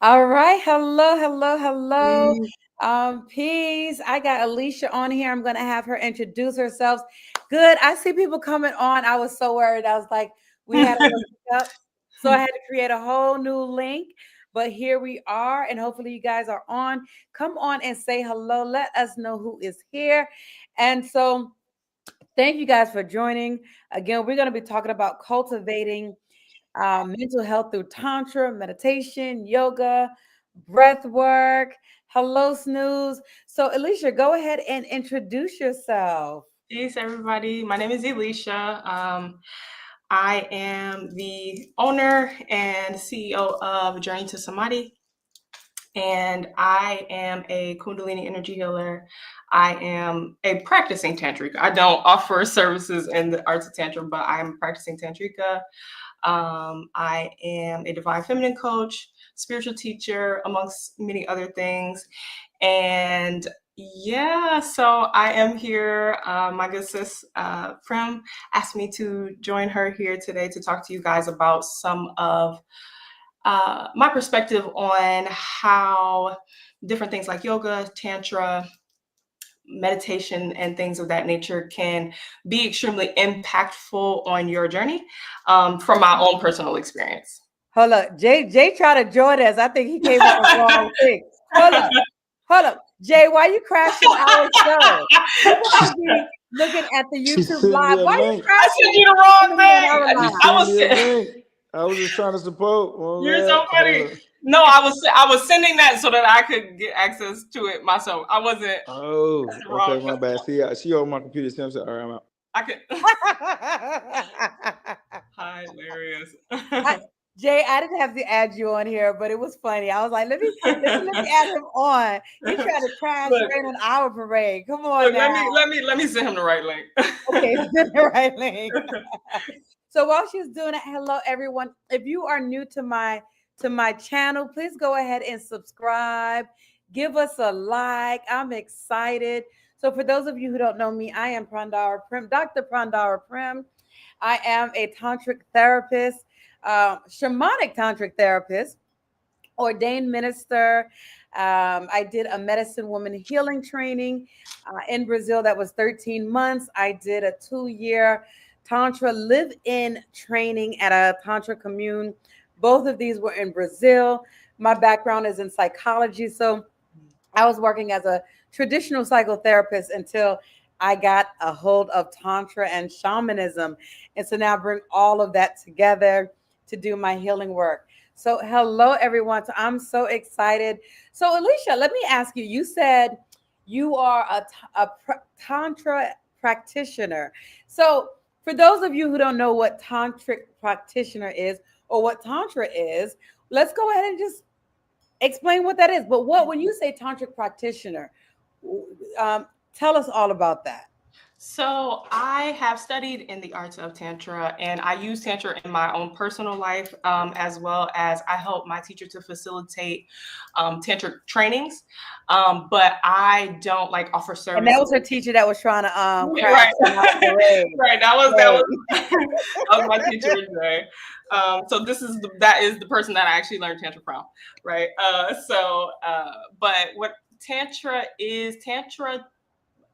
All right. Hello, hello, hello. Mm. Peace. I got Elicia on here. I'm going to have her introduce herself. Good. I see people coming on. I was so worried. I was like, we had a little hiccup. So I had to create a whole new link. But here we are. And hopefully you guys are on. Come on and say hello. Let us know who is here. And so thank you guys for joining. Again, we're going to be talking about cultivating mental health through Tantra, meditation, yoga, breath work. Hello, Snooze. So, Alicia, go ahead and introduce yourself. Peace, everybody. My name is Elicia. I am the owner and CEO of Journey to Samadhi, and I am a Kundalini energy healer. I am a practicing tantrika. I don't offer services in the arts of tantra, but I am a practicing tantrika. I am a divine feminine coach, spiritual teacher, amongst many other things. And yeah, so I am here. My good sis, Prim, asked me to join her here today to talk to you guys about some of my perspective on how different things like yoga, tantra, meditation, and things of that nature can be extremely impactful on your journey from my own personal experience. Hold up. Jay tried to join us. I think he came on the wrong thing. Hold up. Hold up. Jay, why you crashing our show? People She, could be looking at the she YouTube sent me live. a Why you link. I sent you crashing the wrong on our thing. She live? I sent was me a link. I was just trying to support. You're so funny. Hold No, I was sending that so that I could get access to it myself. I wasn't. Oh, That's the wrong. okay, my bad. See, she on my computer. See, I'm saying, all right, I'm out. I could. Hilarious. I, Jay, I didn't have to add you on here, but it was funny. I was like, let me add him on. He tried to crash Look, right on our parade. Come on look. now. Let me send him the right link. Okay, send the right link. So while she's doing it, hello everyone. If you are new to my channel, please go ahead and subscribe. Give us a like. I'm excited. So for those of you who don't know me, I am Prandara Prim, Dr. Prandara Prim. I am a tantric therapist, shamanic tantric therapist, ordained minister. I did a medicine woman healing training in Brazil that was 13 months. I did a 2 year Tantra live in training at a Tantra commune. Both of these were in Brazil. My background is in psychology. So I was working as a traditional psychotherapist until I got a hold of Tantra and shamanism. And so now I bring all of that together to do my healing work. So, hello, everyone. So, I'm so excited. So, Alicia, let me ask you, you said you are a Tantra practitioner. So, for those of you who don't know what Tantric practitioner is or what Tantra is, let's go ahead and just explain what that is. But what when you say tantric practitioner, tell us all about that. So I have studied in the arts of Tantra, and I use Tantra in my own personal life, as well as I help my teacher to facilitate Tantra trainings. But I don't like offer And that services. was her teacher that was trying to crash Right, in our parade. right. That was Right. that was my teacher today. So that is the person that I actually learned Tantra from, right? But what Tantra,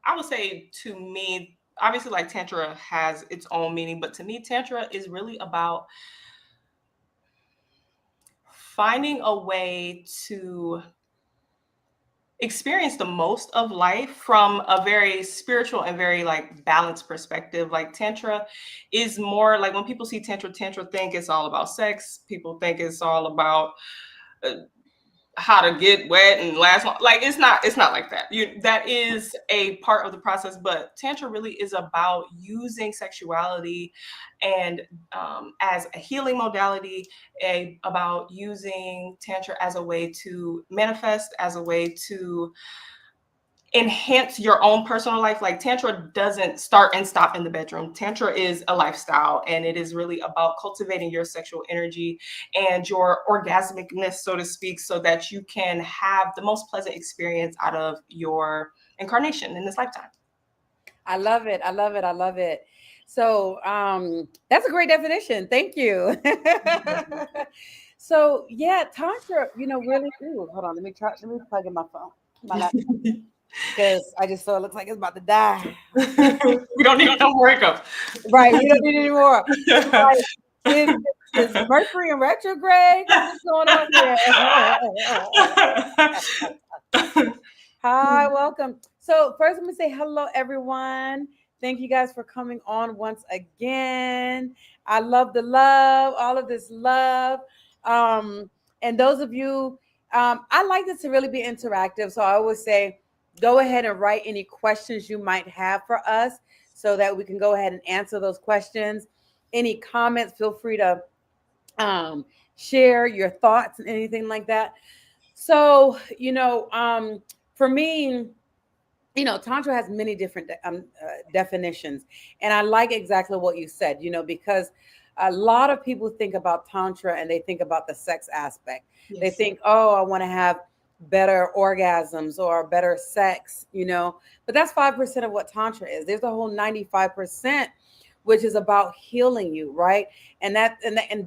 I would say to me, obviously, like Tantra has its own meaning, but to me, Tantra is really about finding a way to experience the most of life from a very spiritual and very like balanced perspective. Like Tantra is more like when people see Tantra think it's all about sex. People think it's all about uh, how to get wet and last long. Like it's not like that. That is a part of the process, but Tantra really is about using sexuality and as a healing modality, about using Tantra as a way to manifest, as a way to enhance your own personal life. Like Tantra doesn't start and stop in the bedroom. Tantra is a lifestyle, and it is really about cultivating your sexual energy and your orgasmicness, so to speak, so that you can have the most pleasant experience out of your incarnation in this lifetime. I love it. I love it. I love it. So that's a great definition. Thank you. So yeah, Tantra, really. Ooh, hold on. Let me plug in my phone, my laptop, because I just saw it looks like it's about to die. We don't need no breakup. Right, we don't need any more. Like, is Mercury in retrograde? What's going on here? Hi, welcome. So first, let me say hello, everyone. Thank you guys for coming on once again. I love the love, all of this love. And those of you, I like this to really be interactive. So I always say, go ahead and write any questions you might have for us so that we can go ahead and answer those questions. Any comments, feel free to share your thoughts and anything like that. So, for me, Tantra has many different definitions. And I like exactly what you said, because a lot of people think about Tantra and they think about the sex aspect. Yes. They think, oh, I want to have better orgasms or better sex, but that's 5% of what Tantra is. There's a whole 95%, which is about healing you, right? And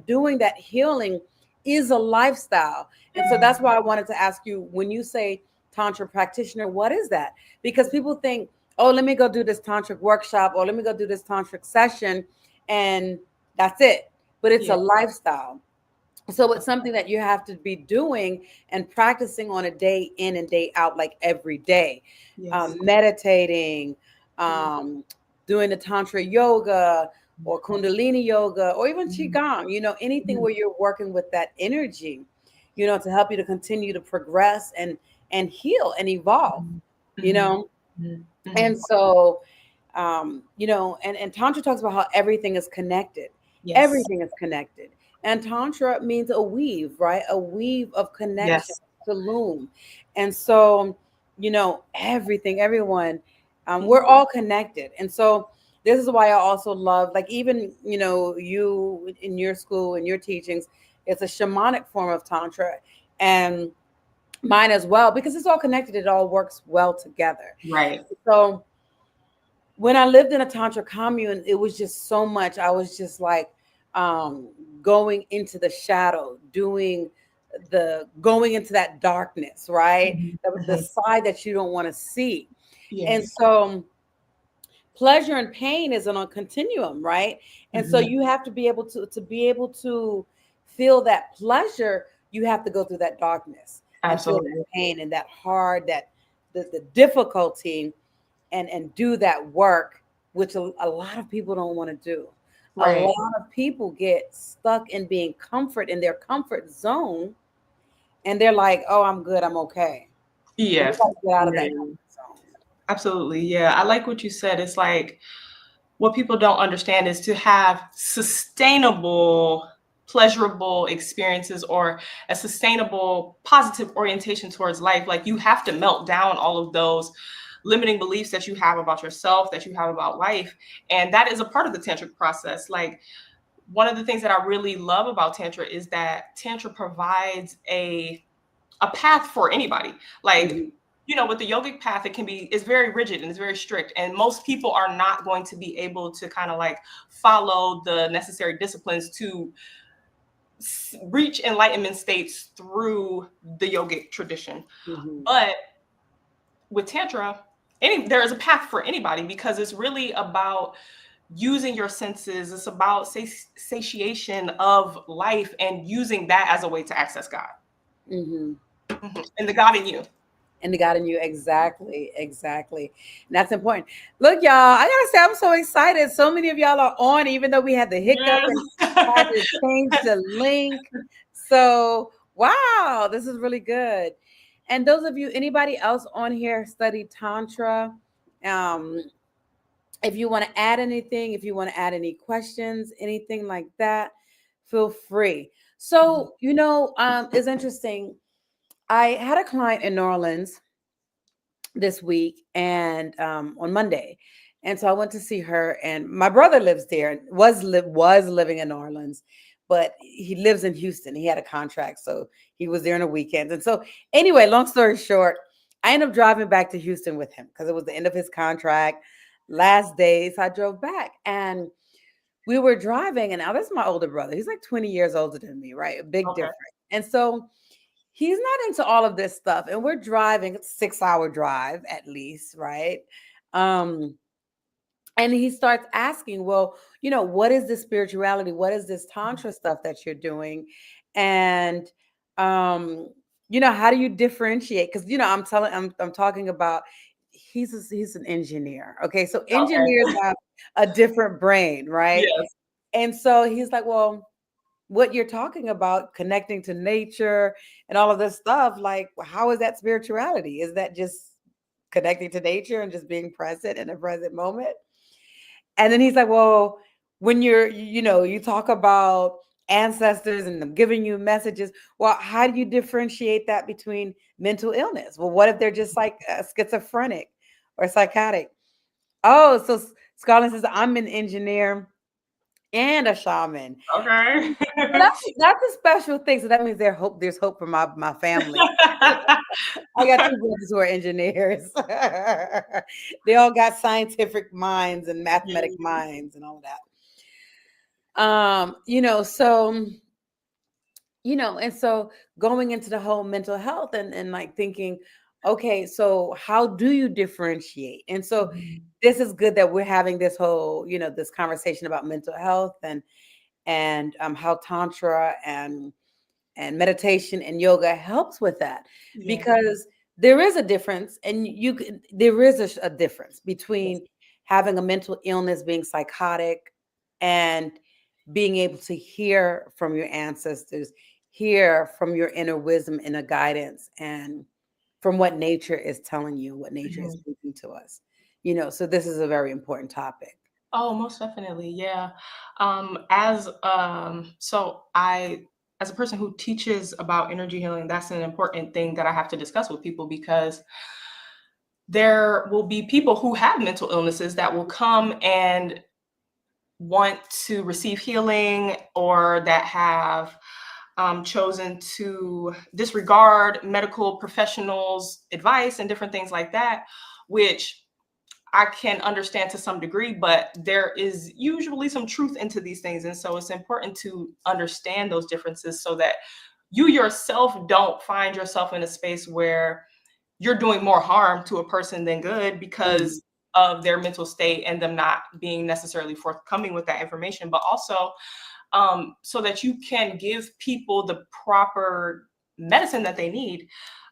doing that healing is a lifestyle. And so that's why I wanted to ask you, when you say Tantra practitioner, what is that? Because people think, oh, let me go do this tantric workshop or let me go do this tantric session and that's it. But it's a lifestyle. So it's something that you have to be doing and practicing on a day in and day out, like every day. Yes. Meditating, doing the tantra yoga or kundalini yoga or even qigong, anything where you're working with that energy, to help you to continue to progress and heal and evolve, And so, and Tantra talks about how everything is connected. Yes. Everything is connected. And Tantra means a weave, right? A weave of connection to loom. And so, everyone, we're all connected. And so this is why I also love, like, even, you in your school and your teachings, it's a shamanic form of Tantra. And mine as well, because it's all connected. It all works well together. Right. So when I lived in a Tantra commune, it was just so much. I was just like going into the shadow, going into that darkness, right? The side that you don't want to see. Yes. And so pleasure and pain is on a continuum, right? And so you have to be able to feel that pleasure. You have to go through that darkness. Absolutely. And feel that pain and that hard, that the difficulty, and do that work, which a lot of people don't want to do. Right. A lot of people get stuck in being in their comfort zone, and they're like, "Oh, I'm good, I'm okay." Yes. Get out of that comfort zone. Absolutely, yeah. I like what you said. It's like what people don't understand is to have sustainable, pleasurable experiences or a sustainable, positive orientation towards life. Like you have to melt down all of those limiting beliefs that you have about yourself, that you have about life. And that is a part of the tantric process. Like one of the things that I really love about Tantra is that Tantra provides a path for anybody. Like, with the yogic path, it's very rigid and it's very strict. And most people are not going to be able to kind of like follow the necessary disciplines to reach enlightenment states through the yogic tradition. But with Tantra, there is a path for anybody because it's really about using your senses. It's about satiation of life and using that as a way to access God. And the God in you. And the God in you. Exactly. And that's important. Look, y'all, I gotta say, I'm so excited. So many of y'all are on, even though we had the hiccup and had to change the link. So, wow, this is really good. And those of you, anybody else on here study Tantra? If you want to add anything, if you want to add any questions, anything like that, feel free. So, it's interesting. I had a client in New Orleans this week and on Monday. And so I went to see her, and my brother lives there, was living in New Orleans, but he lives in Houston. He had a contract, so he was there on the weekends. And so anyway, long story short, I ended up driving back to Houston with him because it was the end of his contract, last days. I drove back and we were driving, and now this is my older brother. He's like 20 years older than me, right? A big difference. And so he's not into all of this stuff. And we're driving, it's a 6-hour drive at least, right? And he starts asking, well, what is this spirituality? What is this Tantra stuff that you're doing? And how do you differentiate? Because I'm talking about he's an engineer. Okay. So engineers Okay. have a different brain, right? Yes. And so he's like, well, what you're talking about, connecting to nature and all of this stuff, like, how is that spirituality? Is that just connecting to nature and just being present in a present moment? And then he's like, well, when you talk about ancestors and them giving you messages, well, how do you differentiate that between mental illness? Well, what if they're just like schizophrenic or psychotic? Oh, so Scotland says, I'm an engineer and a shaman. Okay. So that's a special thing. So that means there's hope for my family. I got 2 brothers who are engineers. They all got scientific minds and mathematic minds and all of that. And so going into the whole mental health and like thinking, okay, so how do you differentiate? And so this is good that we're having this whole, this conversation about mental health and how Tantra and meditation and yoga helps with that, because there is a difference, and there is a difference between having a mental illness, being psychotic, and being able to hear from your ancestors, hear from your inner wisdom and a guidance, and from what nature is telling you, what nature is speaking to us. So this is a very important topic. Oh, most definitely. Yeah. As a person who teaches about energy healing, that's an important thing that I have to discuss with people, because there will be people who have mental illnesses that will come and want to receive healing, or that have chosen to disregard medical professionals' advice and different things like that, which I can understand to some degree, but there is usually some truth into these things. And so it's important to understand those differences so that you yourself don't find yourself in a space where you're doing more harm to a person than good because of their mental state and them not being necessarily forthcoming with that information, but also so that you can give people the proper medicine that they need.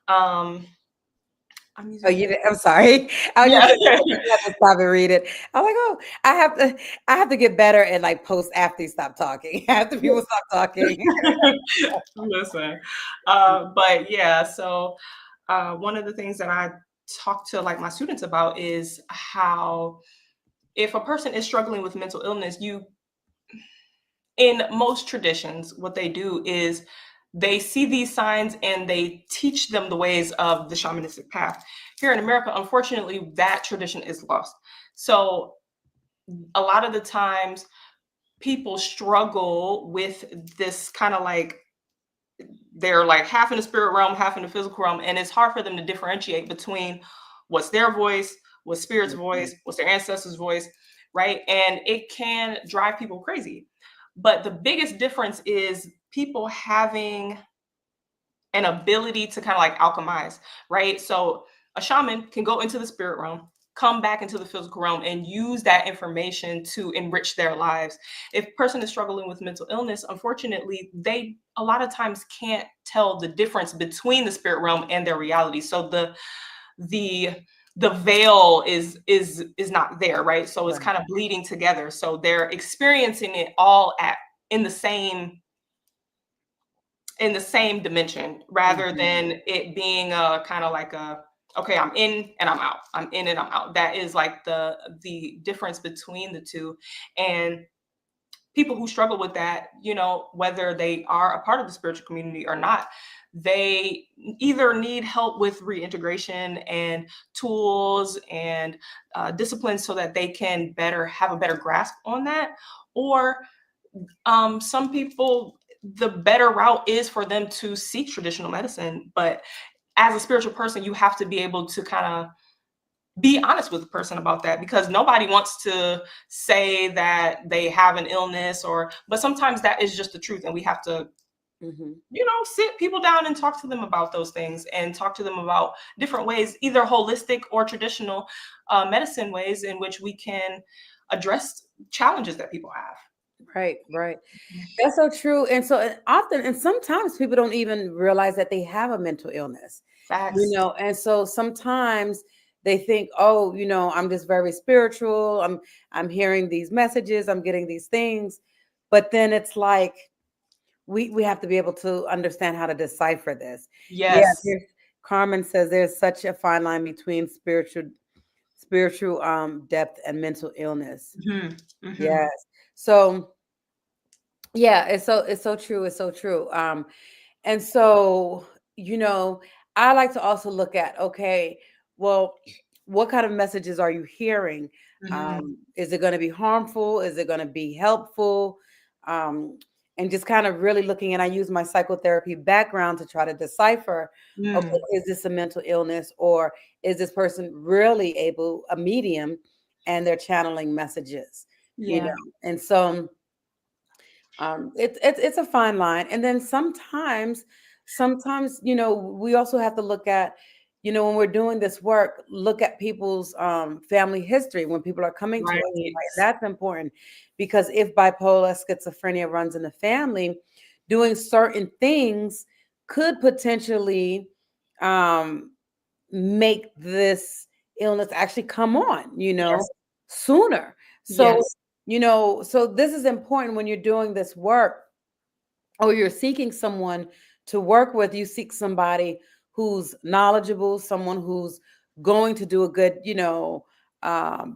I'm sorry. I was just have to stop and read it. I'm like, oh, I have to get better and like post after you stop talking. After people stop talking. Listen, but yeah. So one of the things that I talk to like my students about is how, if a person is struggling with mental illness, in most traditions, what they do is they see these signs and they teach them the ways of the shamanistic path. Here in America, unfortunately, that tradition is lost. So a lot of the times people struggle with this kind of like, they're like half in the spirit realm, half in the physical realm. And it's hard for them to differentiate between what's their voice, what's spirit's voice, what's their ancestors' voice, right? And it can drive people crazy. But the biggest difference is people having an ability to kind of like alchemize, right? So a shaman can go into the spirit realm, come back into the physical realm, and use that information to enrich their lives. If a person is struggling with mental illness, unfortunately, they a lot of times can't tell the difference between the spirit realm and their reality. So the veil is not there, right? So it's kind of bleeding together. So they're experiencing it all in the same dimension, rather than it being a kind of like a, okay, I'm in and I'm out. I'm in and I'm out. That is like the difference between the two. And people who struggle with that, whether they are a part of the spiritual community or not, they either need help with reintegration and tools and disciplines so that they can have a better grasp on that. Or some people, the better route is for them to seek traditional medicine. But as a spiritual person, you have to be able to kind of be honest with the person about that, because nobody wants to say that they have an illness, but sometimes that is just the truth, and we have to Sit people down and talk to them about those things, and talk to them about different ways, either holistic or traditional medicine ways in which we can address challenges that people have. Right. That's so true. And so often, and sometimes people don't even realize that they have a mental illness, Facts. and so sometimes they think, oh, I'm just very spiritual. I'm hearing these messages, I'm getting these things. But then it's like, we have to be able to understand how to decipher this. Yeah. Yes. Carmen says there's such a fine line between spiritual depth and mental illness. Yes. So yeah, it's so true. It's so true. And so, I like to also look at, okay, well, what kind of messages are you hearing? Is it going to be harmful? Is it going to be helpful? And just kind of really looking, and I use my psychotherapy background to try to decipher, okay, is this a mental illness, or is this person really a medium and they're channeling messages? And so it's a fine line. And then sometimes, we also have to look at, when we're doing this work, look at people's family history when people are coming to us. Right? That's important, because if bipolar schizophrenia runs in the family, doing certain things could potentially make this illness actually come on, sooner. So so this is important when you're doing this work, or you're seeking someone to work with. You seek somebody who's knowledgeable, someone who's going to do a good,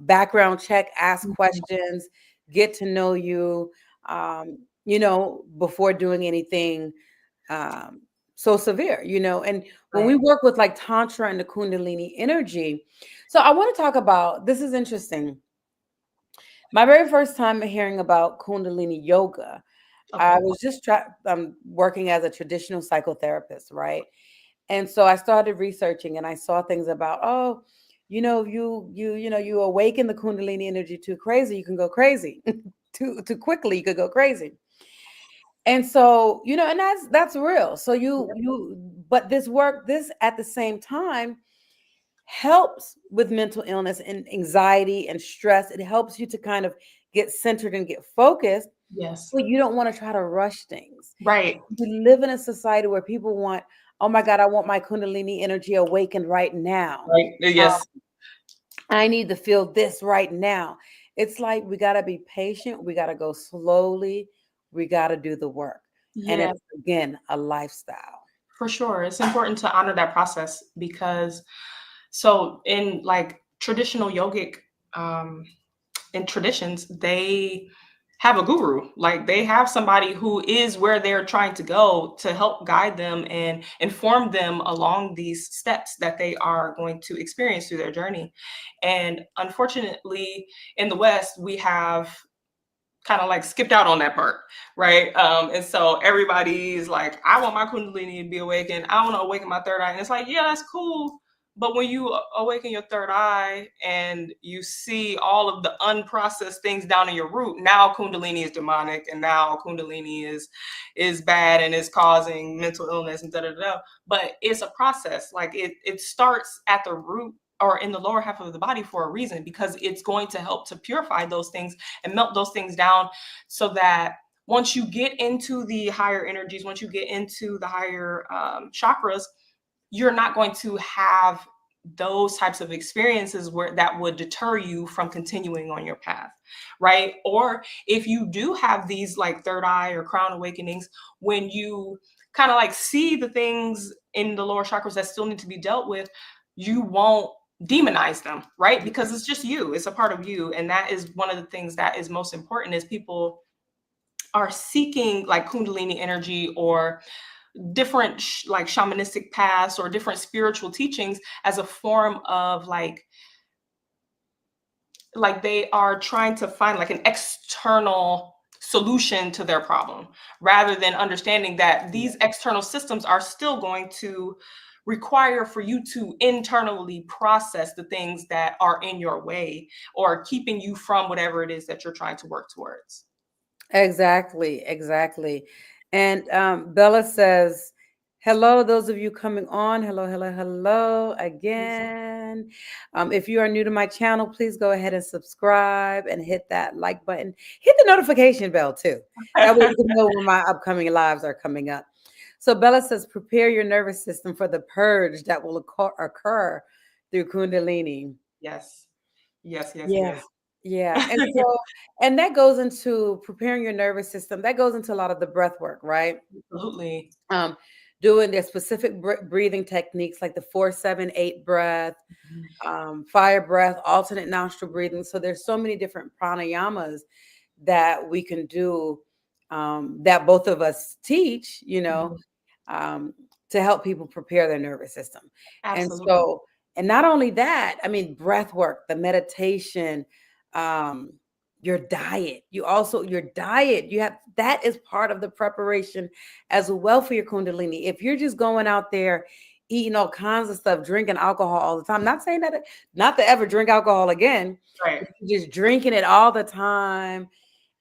background check, ask questions, get to know you, before doing anything so severe, and when we work with like Tantra and the Kundalini energy. So I want to talk about, this is interesting. My very first time hearing about Kundalini yoga, I was just working as a traditional psychotherapist, right? And so I started researching, and I saw things about, oh, you awaken the Kundalini energy too crazy, you can go crazy. too quickly, you could go crazy. And so, and that's real. So but this at the same time helps with mental illness and anxiety and stress. It helps you to kind of get centered and get focused. Yes. But you don't want to try to rush things. Right. We live in a society where people want, oh my God, I want my Kundalini energy awakened right now. Right. Yes. I need to feel this right now. It's like, we got to be patient. We got to go slowly. We got to do the work. And it's, again, a lifestyle. For sure. It's important to honor that process, because so in like traditional yogic in traditions, they have a guru. Like, they have somebody who is where they're trying to go to help guide them and inform them along these steps that they are going to experience through their journey. And unfortunately, in the West, we have kind of like skipped out on that part, right? And so everybody's like, I want my Kundalini to be awakened. I want to awaken my third eye. And it's like, yeah, that's cool. But when you awaken your third eye and you see all of the unprocessed things down in your root, now Kundalini is demonic, and now Kundalini is bad and is causing mental illness and da-da-da. But it's a process. Like, it starts at the root or in the lower half of the body for a reason, because it's going to help to purify those things and melt those things down, so that once you get into the higher energies, once you get into the higher chakras, you're not going to have those types of experiences where that would deter you from continuing on your path, right? Or if you do have these like third eye or crown awakenings, when you kind of like see the things in the lower chakras that still need to be dealt with, you won't demonize them, right? Because it's just you, it's a part of you. And that is one of the things that is most important, is people are seeking like Kundalini energy or different like shamanistic paths or different spiritual teachings as a form of like they are trying to find like an external solution to their problem, rather than understanding that these external systems are still going to require for you to internally process the things that are in your way or keeping you from whatever it is that you're trying to work towards. Exactly. And Bella says, hello, those of you coming on. Hello, hello, hello again. If you are new to my channel, please go ahead and subscribe and hit that like button. Hit the notification bell too. That way you can know when my upcoming lives are coming up. So Bella says, prepare your nervous system for the purge that will occur through Kundalini. Yes. Yes, yes, Yeah. yes. Yeah. And so, and that goes into preparing your nervous system. That goes into a lot of the breath work, right? Absolutely. Um, doing their specific breathing techniques like the 4-7-8 breath, fire breath, alternate nostril breathing. So there's so many different pranayamas that we can do, that both of us teach, to help people prepare their nervous system. And Absolutely. so, and not only that, I mean, breath work, the meditation, your diet, your diet, that is part of the preparation as well for your Kundalini. If you're just going out there eating all kinds of stuff, drinking alcohol all the time, not saying that, not to ever drink alcohol again, Right. just drinking it all the time,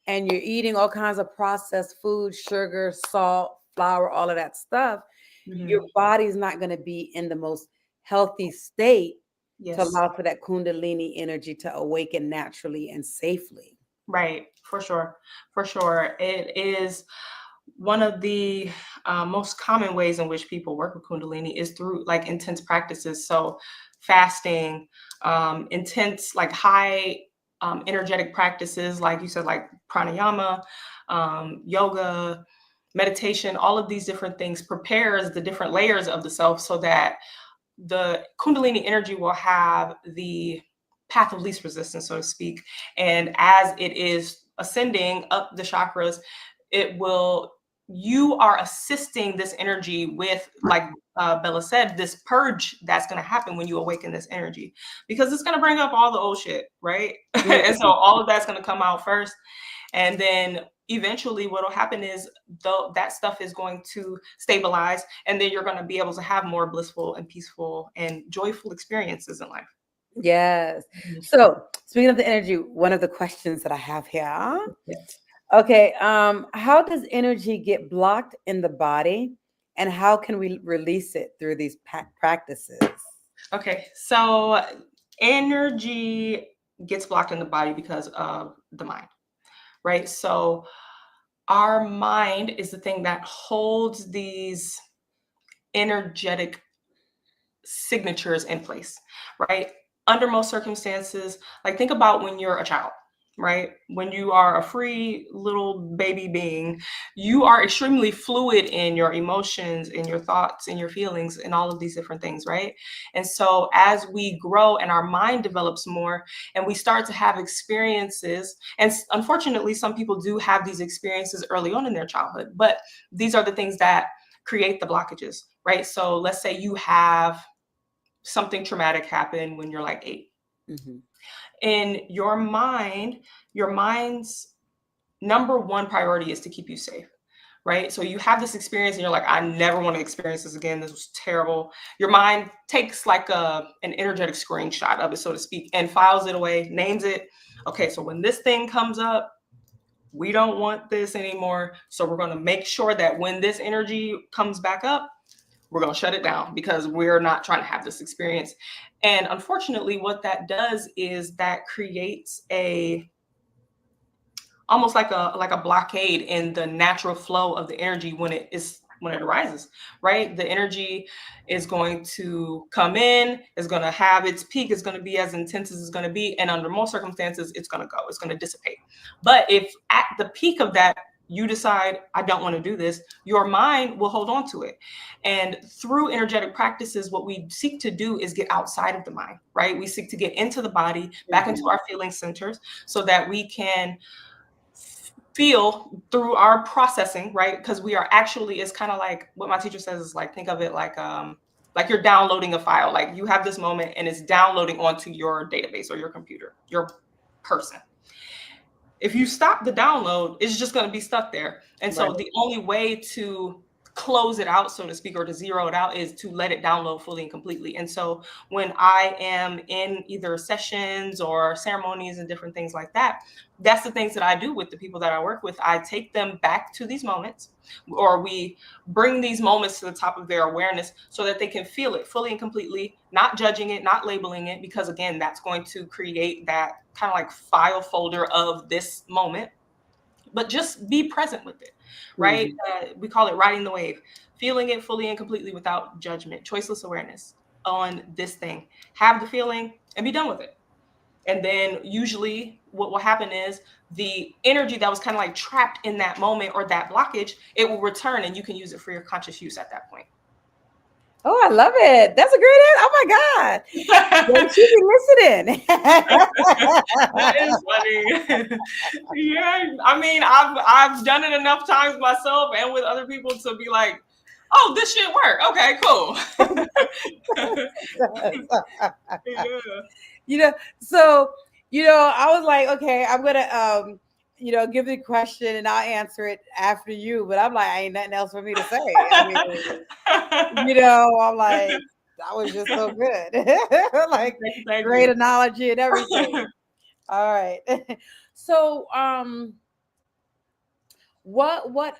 and you're eating all kinds of processed food, sugar, salt, flour, all of that stuff, your body's not going to be in the most healthy state to allow for that Kundalini energy to awaken naturally and safely. Right. For sure. For sure. It is one of the most common ways in which people work with Kundalini is through like intense practices. So fasting, intense, like high energetic practices, like you said, like pranayama, yoga, meditation, all of these different things prepares the different layers of the self so that the Kundalini energy will have the path of least resistance, so to speak. And as it is ascending up the chakras, you are assisting this energy with, like Bella said, this purge that's going to happen when you awaken this energy, because it's going to bring up all the old shit, right? And so all of that's going to come out first. And then eventually what will happen is that stuff is going to stabilize, and then you're going to be able to have more blissful and peaceful and joyful experiences in life. Yes. So speaking of the energy, one of the questions that I have here. Yes. Okay. How does energy get blocked in the body, and how can we release it through these practices? Okay. So energy gets blocked in the body because of the mind, right? So our mind is the thing that holds these energetic signatures in place, right? Under most circumstances, like think about when you're a child, right? When you are a free little baby being, you are extremely fluid in your emotions, in your thoughts, in your feelings, and all of these different things, right? And so as we grow and our mind develops more and we start to have experiences, and unfortunately, some people do have these experiences early on in their childhood, but these are the things that create the blockages, right? So let's say you have something traumatic happen when you're like 8. In your mind's number one priority is to keep you safe, right? So you have this experience and you're like, I never want to experience this again. This was terrible. Your mind takes like an energetic screenshot of it, so to speak, and files it away, names it. Okay, so when this thing comes up, we don't want this anymore. So we're going to make sure that when this energy comes back up, we're going to shut it down because we're not trying to have this experience. And unfortunately, what that does is that creates almost like a blockade in the natural flow of the energy when it arises, right? The energy is going to come in, is going to have its peak, is going to be as intense as it's going to be. And under most circumstances, it's going to go, it's going to dissipate. But if at the peak of that, you decide, I don't want to do this, your mind will hold on to it. And through energetic practices, what we seek to do is get outside of the mind, right? We seek to get into the body, back into our feeling centers, so that we can feel through our processing, right? Because we are actually, it's kind of like what my teacher says is like, think of it like you're downloading a file. Like you have this moment and it's downloading onto your database or your computer, your person. If you stop the download, it's just going to be stuck there. And so the only way to close it out, so to speak, or to zero it out, is to let it download fully and completely. And so when I am in either sessions or ceremonies and different things like that, that's the things that I do with the people that I work with. I take them back to these moments, or we bring these moments to the top of their awareness so that they can feel it fully and completely, not judging it, not labeling it, because again, that's going to create that kind of like file folder of this moment. But just be present with it, right? We call it riding the wave, feeling it fully and completely without judgment, choiceless awareness on this thing. Have the feeling and be done with it. And then usually what will happen is the energy that was kind of like trapped in that moment or that blockage, it will return and you can use it for your conscious use at that point. Oh, I love it. That's a great answer. Oh my God. Don't you be listening? That is funny. Yeah. I mean, I've done it enough times myself and with other people to be like, oh, this shit work. Okay, cool. Yeah. So, I was like, okay, I'm gonna give the question and I'll answer it after you. But I'm like, I ain't nothing else for me to say. I mean, I'm like, that was just so good. Like, Thank great you. analogy and everything. All right. So,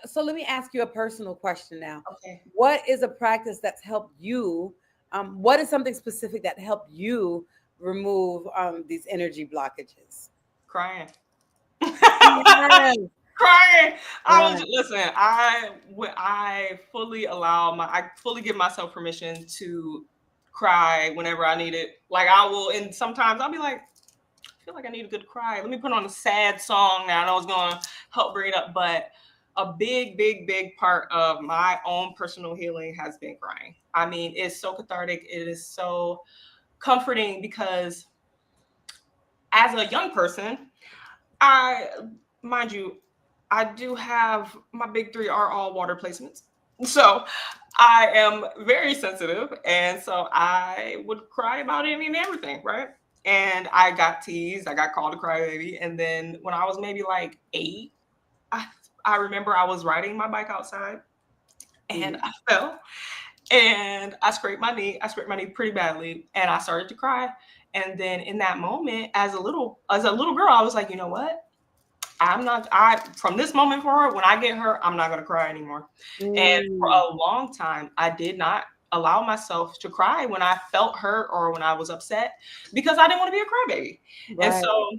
so let me ask you a personal question now. Okay. What is a practice that's helped you? What is something specific that helped you remove these energy blockages? Crying. Yes. Crying. Yes. Listen, I fully give myself permission to cry whenever I need it. Like I will, and sometimes I'll be like, I feel like I need a good cry. Let me put on a sad song that I know is going to help bring it up. But a big, big, big part of my own personal healing has been crying. I mean, it's so cathartic. It is so comforting because as a young person, mind you, I do have my big three are all water placements. So I am very sensitive. And so I would cry about any and everything, right? And I got teased. I got called a crybaby. And then when I was maybe like 8, I remember I was riding my bike outside and I fell and I scraped my knee. I scraped my knee pretty badly and I started to cry. And then in that moment, as a little girl, I was like, you know what? From this moment forward, when I get hurt, I'm not going to cry anymore. And for a long time, I did not allow myself to cry when I felt hurt or when I was upset because I didn't want to be a crybaby. Right. And so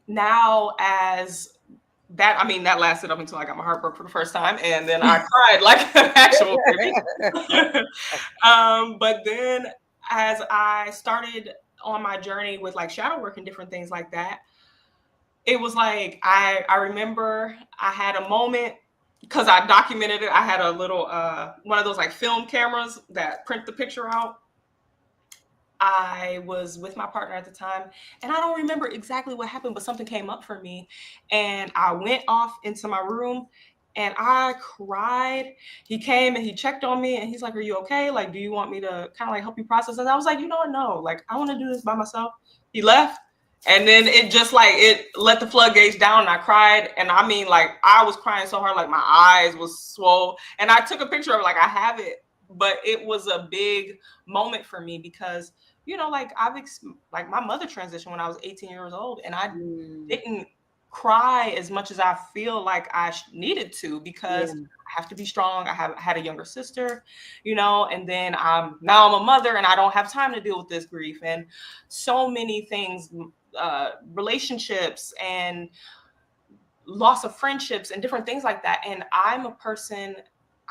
now that lasted up until I got my heart broke for the first time. And then I cried like an actual baby. But then as I started on my journey with like shadow work and different things like that, it was like, I remember I had a moment because I documented it. I had a little, one of those like film cameras that print the picture out. I was with my partner at the time and I don't remember exactly what happened, but something came up for me and I went off into my room and I cried. He came and he checked on me and he's like, are you okay? Like, do you want me to kind of like help you process? And I was like, you know what? No, like I want to do this by myself. He left. And then it just like, it let the floodgates down and I cried. And I mean, like I was crying so hard, like my eyes was swollen. And I took a picture of it, like I have it, but it was a big moment for me because, like like my mother transitioned when I was 18 years old and I didn't cry as much as I feel like I needed to because I have to be strong. I had a younger sister, and then now I'm a mother and I don't have time to deal with this grief and so many things, relationships and loss of friendships and different things like that. And I'm a person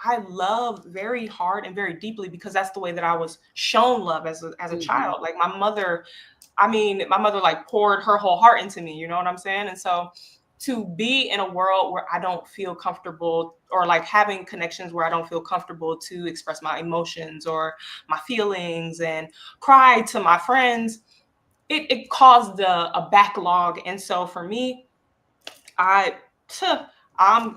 I love very hard and very deeply because that's the way that I was shown love as a child. Like my mother like poured her whole heart into me, you know what I'm saying? And so to be in a world where I don't feel comfortable or like having connections where I don't feel comfortable to express my emotions or my feelings and cry to my friends, it caused a backlog. And so for me,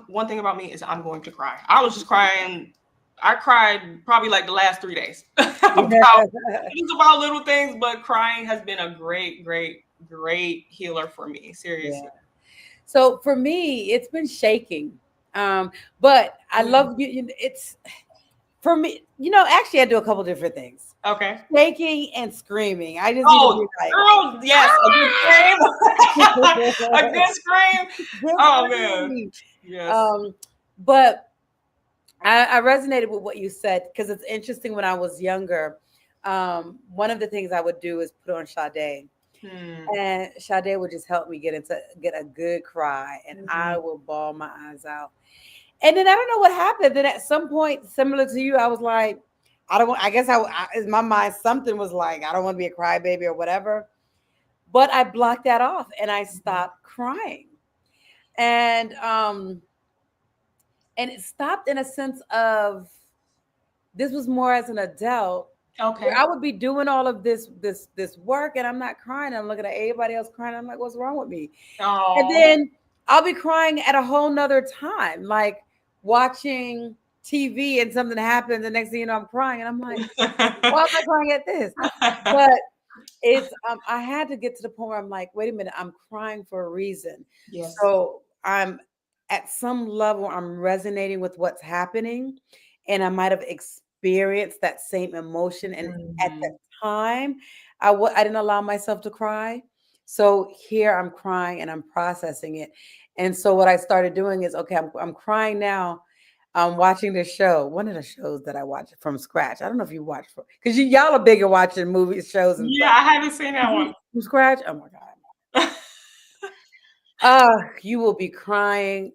one thing about me is I'm going to cry. I was just crying. I cried probably like the last 3 days about little things, but crying has been a great, great, great healer for me. Seriously. Yeah. So for me, it's been shaking. But I love you. It's for me. Actually, I do a couple different things: Okay. shaking and screaming. I just need to be Oh, like, girl, yes, a good scream. A good scream. good Oh man. scream. Yes. Um, but I resonated with what you said because it's interesting. When I was younger, one of the things I would do is put on Sade, Hmm. and Sade would just help me get a good cry, and I Mhm. will bawl my eyes out. And then I don't know what happened. Then at some point, similar to you, I was like, I don't want. I guess in my mind something was like, I don't want to be a crybaby or whatever. But I blocked that off and I Mhm. stopped crying, and um, and it stopped in a sense of this was more as an adult where Okay. I would be doing all of this work and I'm not crying. I'm looking at everybody else crying. I'm like, what's wrong with me? And Oh. then I'll be crying at a whole nother time, like watching TV and something happens. The next thing you know, I'm crying and I'm like, why am I crying at this? But it's I had to get to the point where I'm like, wait a minute, I'm crying for a reason. Yes. So I'm at some level I'm resonating with what's happening and I might have experienced that same emotion and at the Mhm. time I didn't allow myself to cry. So here I'm crying and I'm processing it. And so what I started doing is okay, I'm crying now. I'm watching this show, one of the shows that I watch from scratch. I don't know if you watch because y'all are big at watching movies, shows, and Yeah, stuff. I haven't seen that one. From scratch. Oh my god. You will be crying.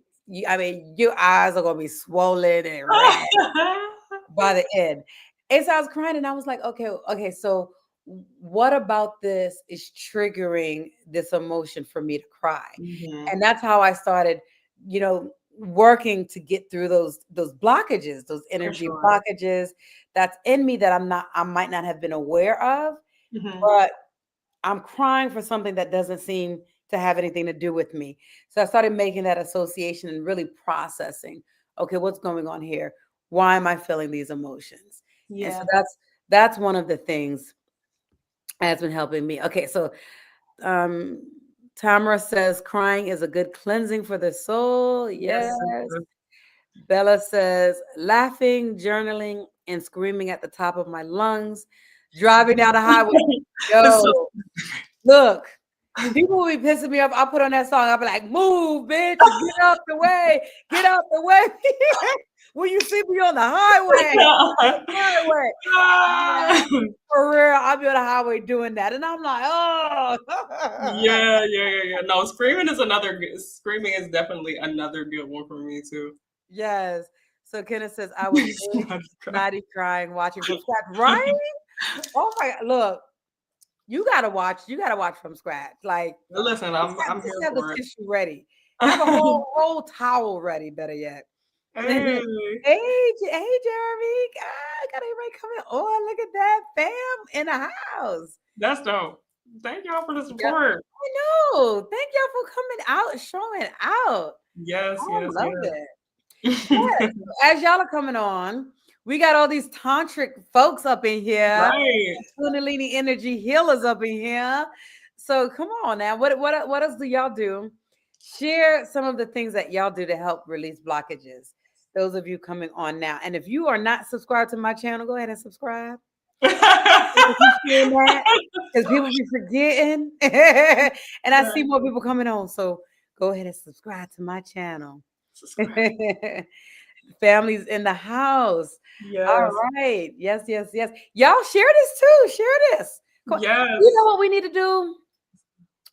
I mean, your eyes are gonna be swollen and red by the end. And so I was crying, and I was like, okay. So what about this is triggering this emotion for me to cry? Mhm. And that's how I started, working to get through those blockages, those For energy sure. blockages that's in me that I might not have been aware of, Mhm. but I'm crying for something that doesn't seem to have anything to do with me. So I started making that association and really processing, okay, what's going on here? Why am I feeling these emotions? And so Yeah. that's one of the things that's been helping me. Okay, so um Tamara says crying is a good cleansing for the soul. Yes. Yes. Bella says laughing, journaling, and screaming at the top of my lungs, driving down the highway. It's so Yo, look, people will be pissing me off. I'll put on that song. I'll be like, move, bitch, get out the way, get out the way. When you see me on the highway, highway. Yeah, Ah. for real, I'll be on the highway doing that. And I'm like, oh. Yeah. No, screaming is definitely another good one for me too. Yes. So Kenneth says, I was snotty crying, watching from scratch. Right? Oh my God. Look, you gotta watch from scratch. Like, Listen, I'm just here have the for it. tissue ready. Have a whole towel ready, better yet. Hey, Hey, Jeremy. Got everybody coming. Oh, look at that fam in the house. that's dope. Thank y'all for the Yep. support. I know. Thank y'all for coming out, showing out. Yes, I yes, love it. Yes. yes. As y'all are coming on, we got all these tantric folks up in here, Right. Kundalini energy healers up in here. So come on now. What else do y'all do? Share some of the things that y'all do to help release blockages. Those of you coming on now. And if you are not subscribed to my channel, go ahead and subscribe. Because people be forgetting. And I see more people coming on. So go ahead and subscribe to my channel. Subscribe. Families in the house. All Yes. right. Yes. Y'all share this too. Share this. You know Yes. what we need to do?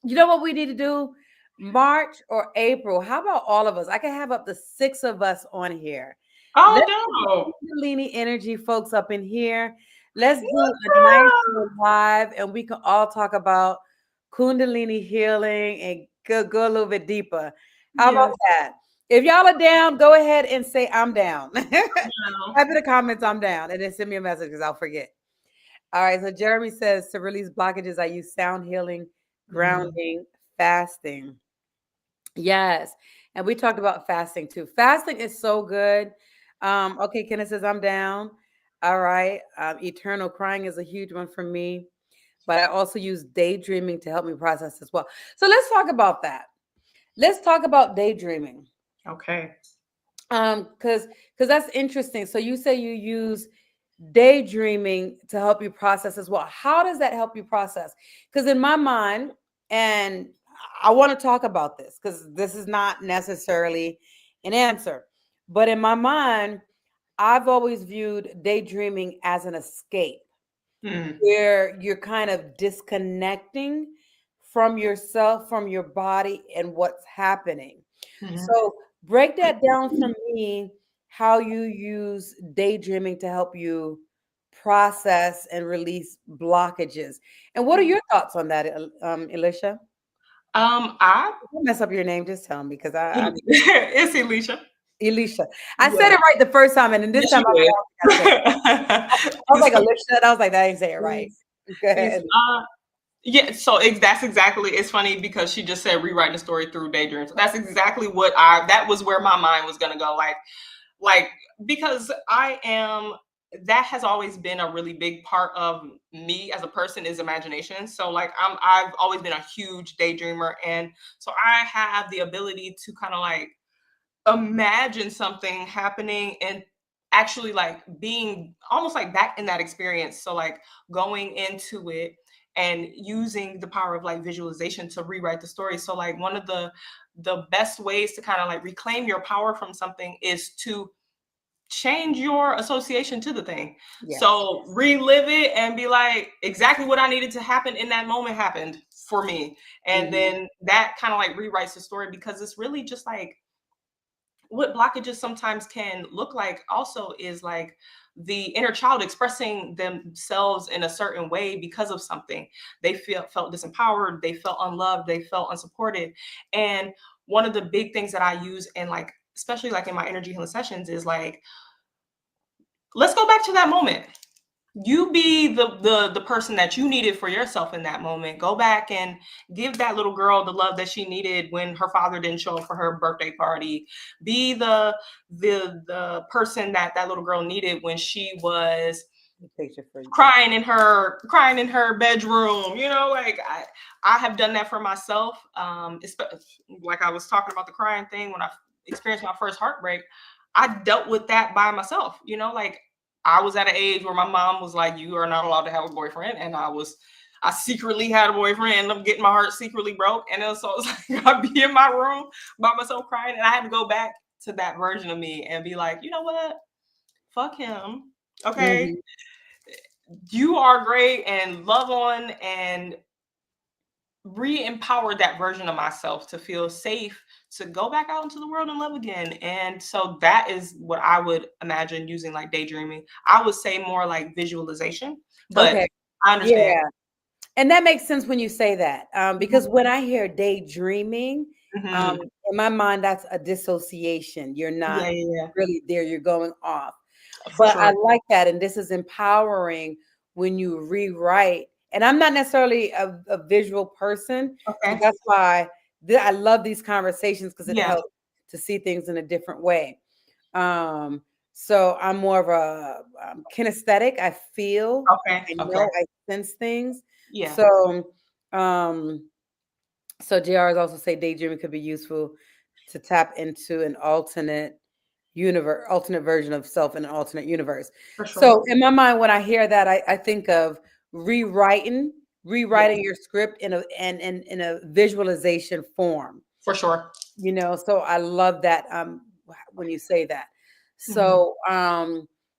You know what we need to do? March or April. How about all of us? I can have up to 6 of us on here. Let's get Oh the Kundalini energy folks up in here. Let's do a nice little live and we can all talk about Kundalini healing and go a little bit deeper. no. How about Yes. that? If y'all are down, go ahead and say I'm down. Type No. in the comments, I'm down, and then send me a message because I'll forget. All right. So Jeremy says to release blockages, I use sound healing, Mhm. grounding, fasting. Yes. And we talked about fasting too. Fasting is so good. Okay, Kenneth says I'm down. All right. Eternal crying is a huge one for me, but I also use daydreaming to help me process as well. So let's talk about that. Let's talk about daydreaming. Okay. Because that's interesting. So you say you use daydreaming to help you process as well. How does that help you process? Because in my mind, and I want to talk about this because this is not necessarily an answer, but in my mind, I've always viewed daydreaming as an escape Mm, where you're kind of disconnecting from yourself, from your body, and what's happening. mhm. So break that down for me, how you use daydreaming to help you process and release blockages. And what are your thoughts on that, Elicia? I If I mess up your name, just tell me because I it's Elicia. Elicia. I said Yeah. it right the first time, and then this Yes, time you I did. gotta say it. I was like Alicia, and I was like, that ain't say it right. It's, Go it's, ahead. yeah, so that's exactly. It's funny because she just said rewriting the story through daydreams. That's exactly what I. That was where my mind was gonna go. Like because I am. That has always been a really big part of me as a person is imagination. So like I've always been a huge daydreamer, and so I have the ability to kind of like imagine something happening and actually like being almost like back in that experience. So like going into it and using the power of like visualization to rewrite the story. So like one of the best ways to kind of like reclaim your power from something is to change your association to the thing. Yes. So relive it and be like exactly what I needed to happen in that moment happened for me. And Mhm. then that kind of like rewrites the story because it's really just like what blockages sometimes can look like also is like the inner child expressing themselves in a certain way because of something they felt disempowered, they felt unloved, they felt unsupported. And one of the big things that I use in like especially like in my energy healing sessions is like let's go back to that moment. You be the person that you needed for yourself in that moment. Go back and give that little girl the love that she needed when her father didn't show up for her birthday party. Be the person that that little girl needed when she was Picture for you. crying in her bedroom. You know, like I have done that for myself. Like I was talking about the crying thing when I experienced my first heartbreak. I dealt with that by myself. You know, like I was at an age where my mom was like, "You are not allowed to have a boyfriend," and I secretly had a boyfriend, and I'm getting my heart secretly broke, and then so it's like I'd be in my room by myself crying, and I had to go back to that version of me and be like, you know what, fuck him, okay, Mhm. you are great, and love on and re-empower that version of myself to feel safe to go back out into the world and love again. And so that is what I would imagine using like daydreaming. I would say more like visualization, but Okay. I understand. Yeah. And that makes sense when you say that, Mhm. because when I hear daydreaming, um, Mhm. in my mind, that's a dissociation. You're not Yeah, yeah, yeah. really there, you're going off. For But I sure. like that. And this is empowering when you rewrite. And I'm not necessarily a visual person. So Okay. that's why I love these conversations because it Yeah. helps to see things in a different way. Um, so I'm more of a kinesthetic. I feel, Okay. I Okay. know, I sense things. Yeah. So, um, so JRs also say daydreaming could be useful to tap into an alternate version of self in an alternate universe. For sure. So in my mind, when I hear that, I think of rewriting, Yeah. rewriting your script and in a visualization form. For sure. So I love that when you say that. Mhm. So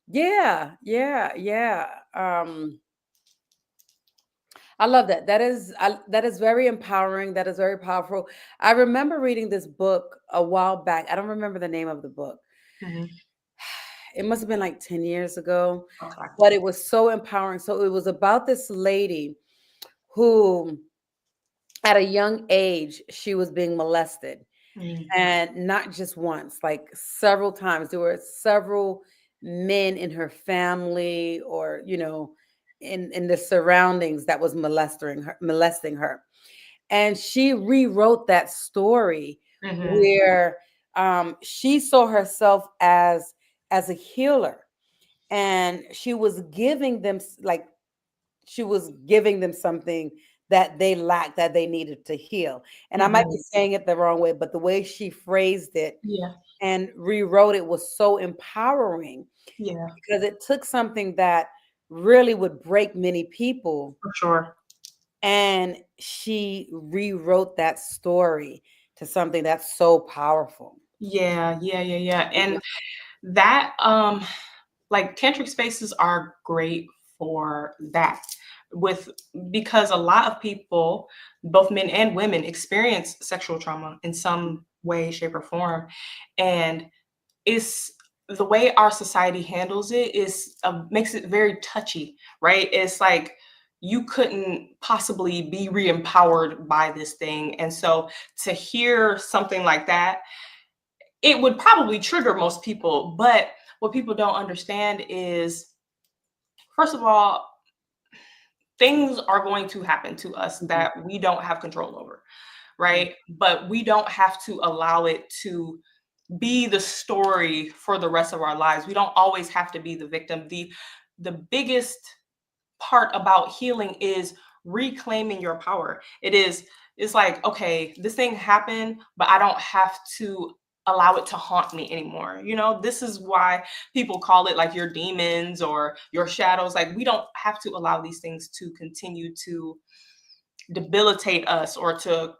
yeah. I love that. That is very empowering. That is very powerful. I remember reading this book a while back. I don't remember the name of the book. Mhm. It must have been like 10 years ago, Okay. but it was so empowering. So it was about this lady who at a young age she was being molested, Mhm. and not just once, like several times. There were several men in her family, or in the surroundings, that was molesting her. And she rewrote that story Mhm. where she saw herself as a healer, and she was giving them something that they lacked, that they needed to heal. And I might be saying it the wrong way, but the way she phrased it Yeah. and rewrote it was so empowering Yeah. because it took something that really would break many people, For sure. and she rewrote that story to something that's so powerful. Yeah. And that like tantric spaces are great for that, with because a lot of people, both men and women, experience sexual trauma in some way, shape, or form. And it's the way our society handles it is makes it very touchy, right? It's like you couldn't possibly be re-empowered by this thing. And so to hear something like that, it would probably trigger most people. But what people don't understand is, first of all, things are going to happen to us that we don't have control over, right? But we don't have to allow it to be the story for the rest of our lives. We don't always have to be the victim. The biggest part about healing is reclaiming your power. It's like, okay, this thing happened, but I don't have to allow it to haunt me anymore. This is why people call it like your demons or your shadows. Like, we don't have to allow these things to continue to debilitate us or to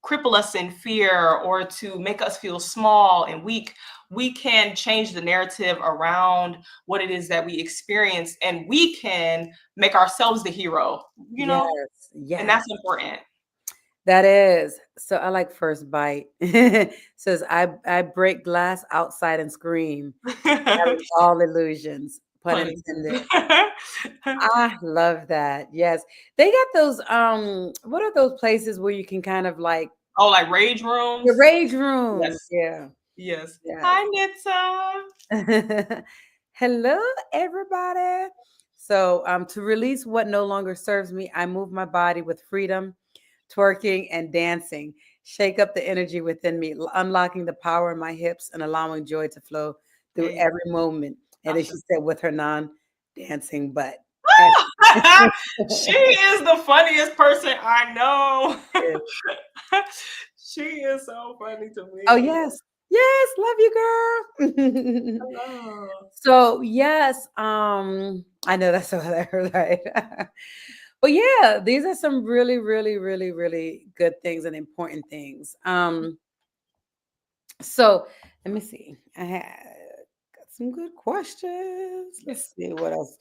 cripple us in fear or to make us feel small and weak. We can change the narrative around what it is that we experience, and we can make ourselves the hero, Yes. and that's important. That is. So I like First Bite. Says I break glass outside and scream. That is all illusions. Pun Funny. intended. I love that. Yes. They got those what are those places where you can kind of like Oh, like rage rooms? the rage rooms. Yes. Yeah. Yes. Yes. Hi, Nitsa. Hello, everybody. So to release what no longer serves me, I move my body with freedom, twerking and dancing. Shake up the energy within me, unlocking the power in my hips and allowing joy to flow through Hey. every moment. And then she said with her non-dancing butt. She is the funniest person I know. She is so funny to me. Oh, yes. Yes, love you, girl. Hello. So yes, I know that's so hilarious, right? But yeah, these are some really, really, really, really good things and important things. So let me see. I had got some good questions. Let's see what else.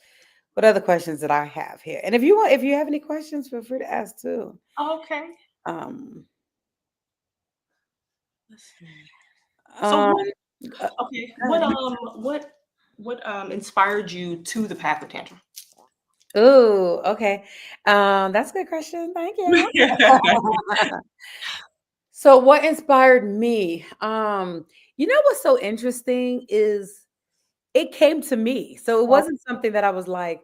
What other questions that I have here? And if you have any questions, feel free to ask too. Okay. Um, Let's see. So um, what inspired you to the path of tantra? oh, okay. That's a good question. Thank you. So what inspired me? What's so interesting is it came to me. So it wasn't something that I was like,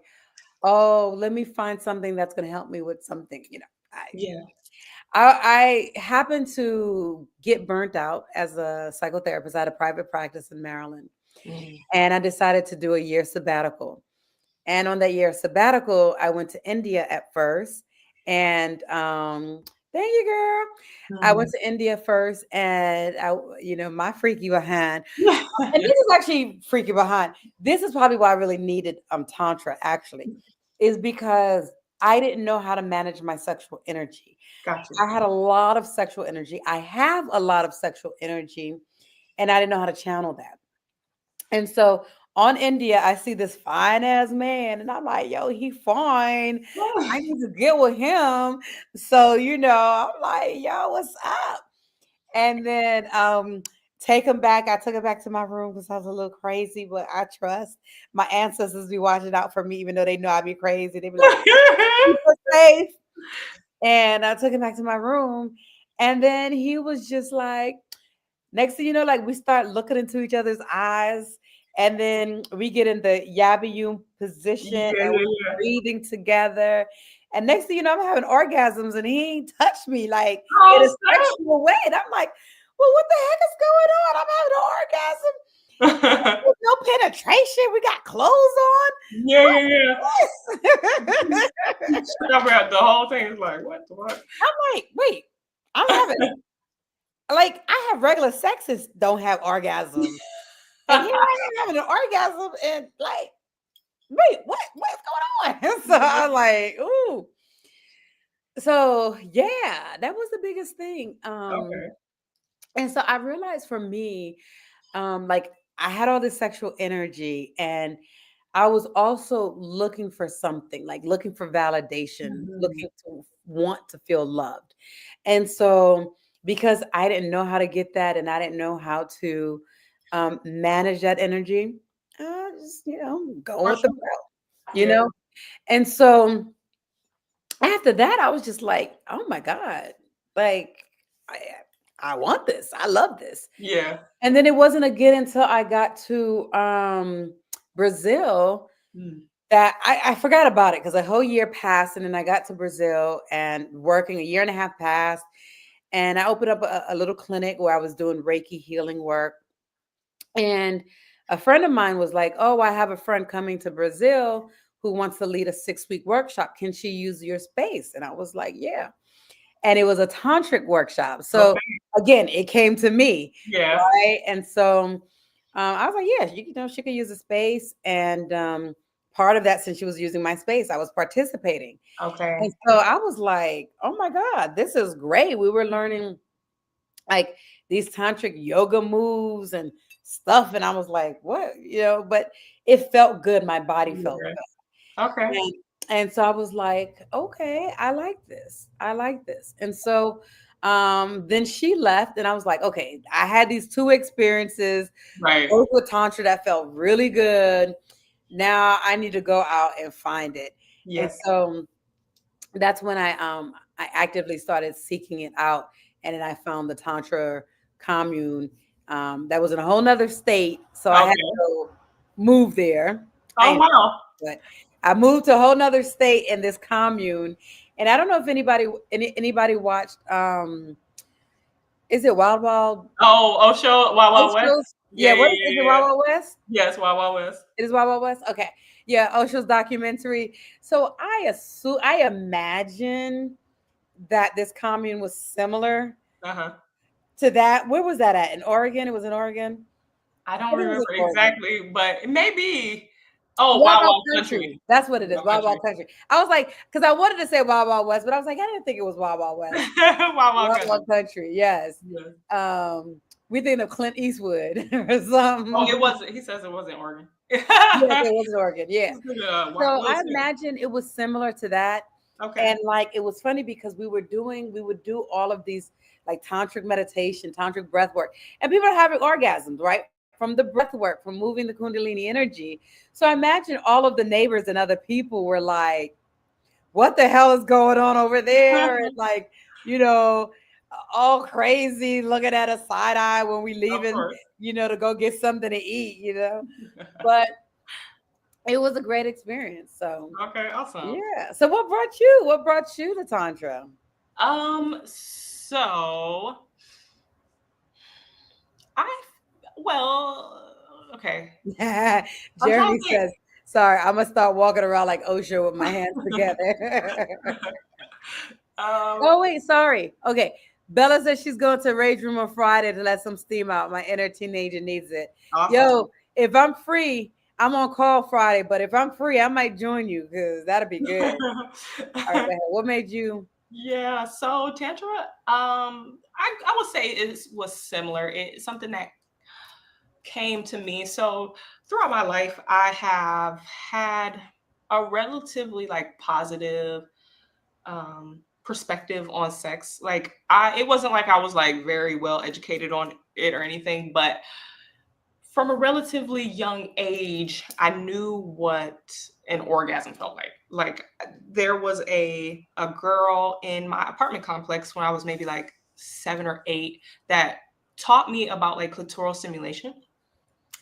oh, let me find something that's going to help me with something. Yeah. I happened to get burnt out as a psychotherapist. I had a private practice in Maryland, and I decided to do a year sabbatical. And on that year sabbatical, I went to India at first, and thank you, girl. I went to India first, and my freaky behind. And this is actually freaky behind. This is probably why I really needed Tantra, actually, is because I didn't know how to manage my sexual energy. Gotcha. I had a lot of sexual energy. I have a lot of sexual energy, and I didn't know how to channel that. And so on India, I see this fine ass man, and I'm like, yo, he fine. I need to get with him. So, I'm like, yo, what's up? And then take him back. I took him back to my room because I was a little crazy, but I trust my ancestors be watching out for me, even though they know I be crazy. They be like, keep us safe. And I took him back to my room. And then he was just like, next thing you know, like we start looking into each other's eyes. And then we get in the yabayum position and we're breathing together. And next thing you know, I'm having orgasms and he ain't touched me like in a sexual way. And I'm like, well, what the heck is going on? I'm having an orgasm. No penetration. We got clothes on. Yeah. Yes. About the whole thing is like, what the fuck? I'm like, wait, I'm having like I have regular sexes don't have orgasms. And here I am having an orgasm and like, wait, what's going on? So I'm like, ooh. So yeah, that was the biggest thing. Okay. And so I realized for me, like I had all this sexual energy and I was also looking for something, like looking for validation, Mhm. looking to want to feel loved. And so because I didn't know how to get that and I didn't know how to manage that energy, just, going For with the sure. flow, Yeah. And so after that, I was just like, oh my God, like I, I want this. I love this. Yeah. And then it wasn't again until I got to Brazil Mm. that I forgot about it because a whole year passed. And then I got to Brazil and working a year and a half passed. And I opened up a little clinic where I was doing Reiki healing work. And a friend of mine was like, oh, I have a friend coming to Brazil who wants to lead a 6-week workshop. Can she use your space? And I was like, yeah. And it was a tantric workshop. So Okay. again, it came to me, Yeah. right? And so I was like, yeah, she could use the space. And part of that, since she was using my space, I was participating. And Okay. so I was like, oh my God, this is great. We were learning like these tantric yoga moves and stuff. And I was like, what? But it felt good. My body felt Yeah. good. Okay. And so I was like, okay, I like this. I like this. And so then she left and I was like, okay, I had these 2 experiences, Right. both with Tantra that felt really good. Now I need to go out and find it. And Yes. so that's when I actively started seeking it out. And then I found the Tantra commune that was in a whole nother state. So I had to Okay. go move there. I Oh wow. but I moved to a whole nother state in this commune. And I don't know if anybody watched is it Wild Wild Oh, Osho, Wild Wild West. Osho's? Yeah, Yeah, yeah, is it yeah, Wild yeah. Wild West? Yes, Wild Wild West. It is Wild Wild West? Okay. Yeah, Osho's documentary. So I imagine that this commune was similar Uh-huh. to that. Where was that at? In Oregon? It was in Oregon? I I don't think it was remember in Oregon. exactly, but it may be. Oh, Wild Wild Wild Wild Country. Country. That's what it is. Wild Wild Country. Wild Country. I was like, because I wanted to say Wild Wild West, but I was like, I didn't think it was Wild Wild West. Wild Wild Wild Country. Wild Country, yes. Yes. We think of Clint Eastwood or Oh, it something. wasn't. He says it wasn't Oregon. Yes, it was in Oregon. Yeah. So Little I Stick. imagine it was similar to that. Okay. And like it was funny because we would do all of these like tantric meditation, tantric breath work, and people are having orgasms, right? From the breath work, from moving the Kundalini energy. So I imagine all of the neighbors and other people were like, what the hell is going on over there? And like, you know, all crazy, looking at us side eye when we Of leaving, course. to go get something to eat. But it was a great experience. So Okay, awesome. yeah. So what brought you? What brought you to Tantra? So I okay. I'm trying Jeremy to think. says, sorry, I'm gonna start walking around like Osho with my hands together. um, Oh, wait, sorry. Okay. Bella says she's going to Rage Room on Friday to let some steam out. My inner teenager needs it. awesome. Yo, if I'm free, I'm on call Friday, but if I'm free, I might join you because that'll be good. All right, go ahead. What made you? Yeah, so Tantra, I would say it was similar. It's something that came to me. So throughout my life, I have had a relatively like positive perspective on sex. Like it wasn't like I was like very well educated on it or anything, but from a relatively young age, I knew what an orgasm felt like. Like there was a girl in my apartment complex when I was maybe like 7 or 8 that taught me about like clitoral stimulation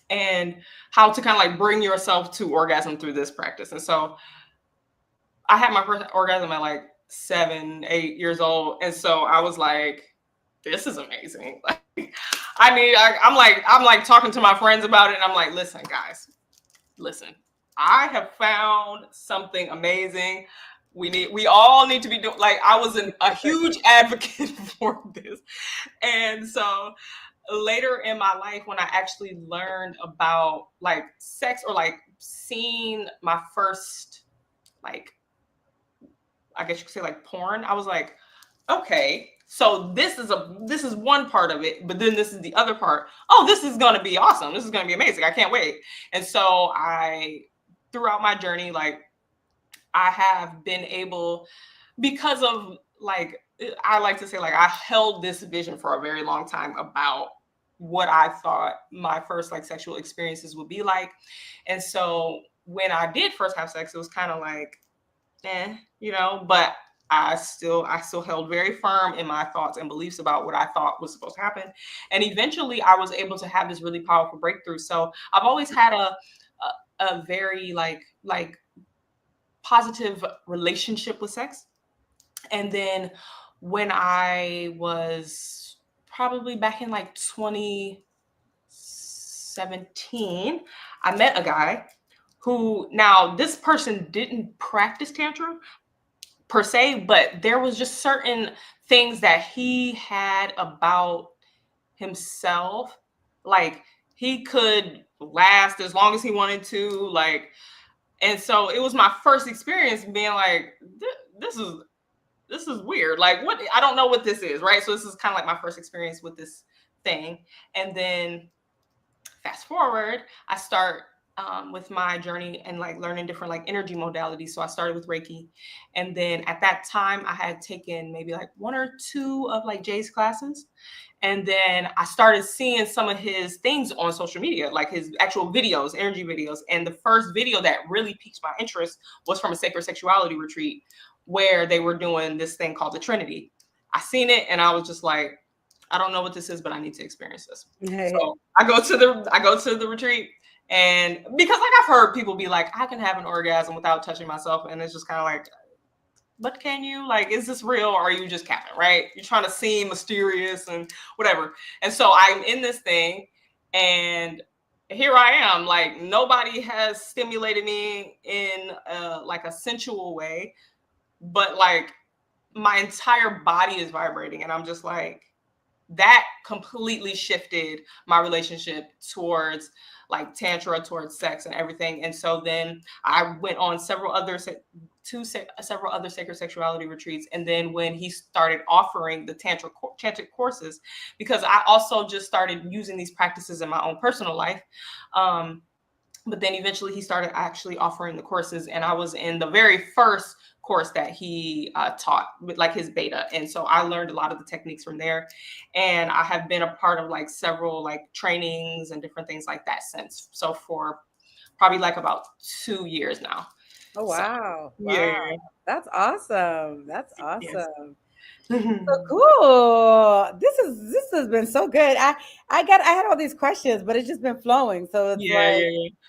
and how to kind of like bring yourself to orgasm through this practice. And so I had my first orgasm at like 7, 8 years old. And so I was like, this is amazing. I'm like talking to my friends about it, and I'm like, listen, guys, listen, I have found something amazing. We all need to be doing, like, I was a huge advocate for this. And so later in my life, when I actually learned about like sex, or like seeing my first, like, I guess you could say like porn, I was like, okay, so this is one part of it, but then this is the other part. Oh, this is going to be awesome. This is going to be amazing. I can't wait. And so throughout my journey, like, I have been able, because of, like, I like to say, like, I held this vision for a very long time about what I thought my first like sexual experiences would be like. And so when I did first have sex, it was kind of like, but I still held very firm in my thoughts and beliefs about what I thought was supposed to happen. And eventually I was able to have this really powerful breakthrough. So I've always had a very like positive relationship with sex. And then when I was probably back in like 2017, I met a guy who, now this person didn't practice Tantra per se, but there was just certain things that he had about himself. Like, he could last as long as he wanted to, like, and so it was my first experience being like, this is weird. Like, what? I don't know what this is, right? So this is kind of like my first experience with this thing. And then fast forward, I start with my journey and like learning different like energy modalities. So I started with Reiki. And then at that time I had taken maybe like one or two of like Jay's classes. And then I started seeing some of his things on social media, like his actual videos, energy videos. And the first video that really piqued my interest was from a sacred sexuality retreat where they were doing this thing called the Trinity. I seen it and I was just like, I don't know what this is, but I need to experience this. So I go to the retreat, and because like I've heard people be like, I can have an orgasm without touching myself, and it's just kind of like, but can you? Like, is this real, or are you just capping, right? You're trying to seem mysterious and whatever. And so I'm in this thing, and here I am, like, nobody has stimulated me in like a sensual way, but like my entire body is vibrating, and I'm just like, that completely shifted my relationship towards like Tantra, towards sex and everything. And so then I went on several other sacred sexuality retreats. And then when he started offering the tantric courses, because I also just started using these practices in my own personal life. But then eventually he started actually offering the courses, and I was in the very first course that he taught with like his beta. And so I learned a lot of the techniques from there, and I have been a part of like several like trainings and different things like that since. So for probably like about 2 years now. Oh, wow. So, Wow. yeah. That's awesome. That's awesome. Yes. So cool. This has been so good. I had all these questions, but it's just been flowing. So it's Yeah.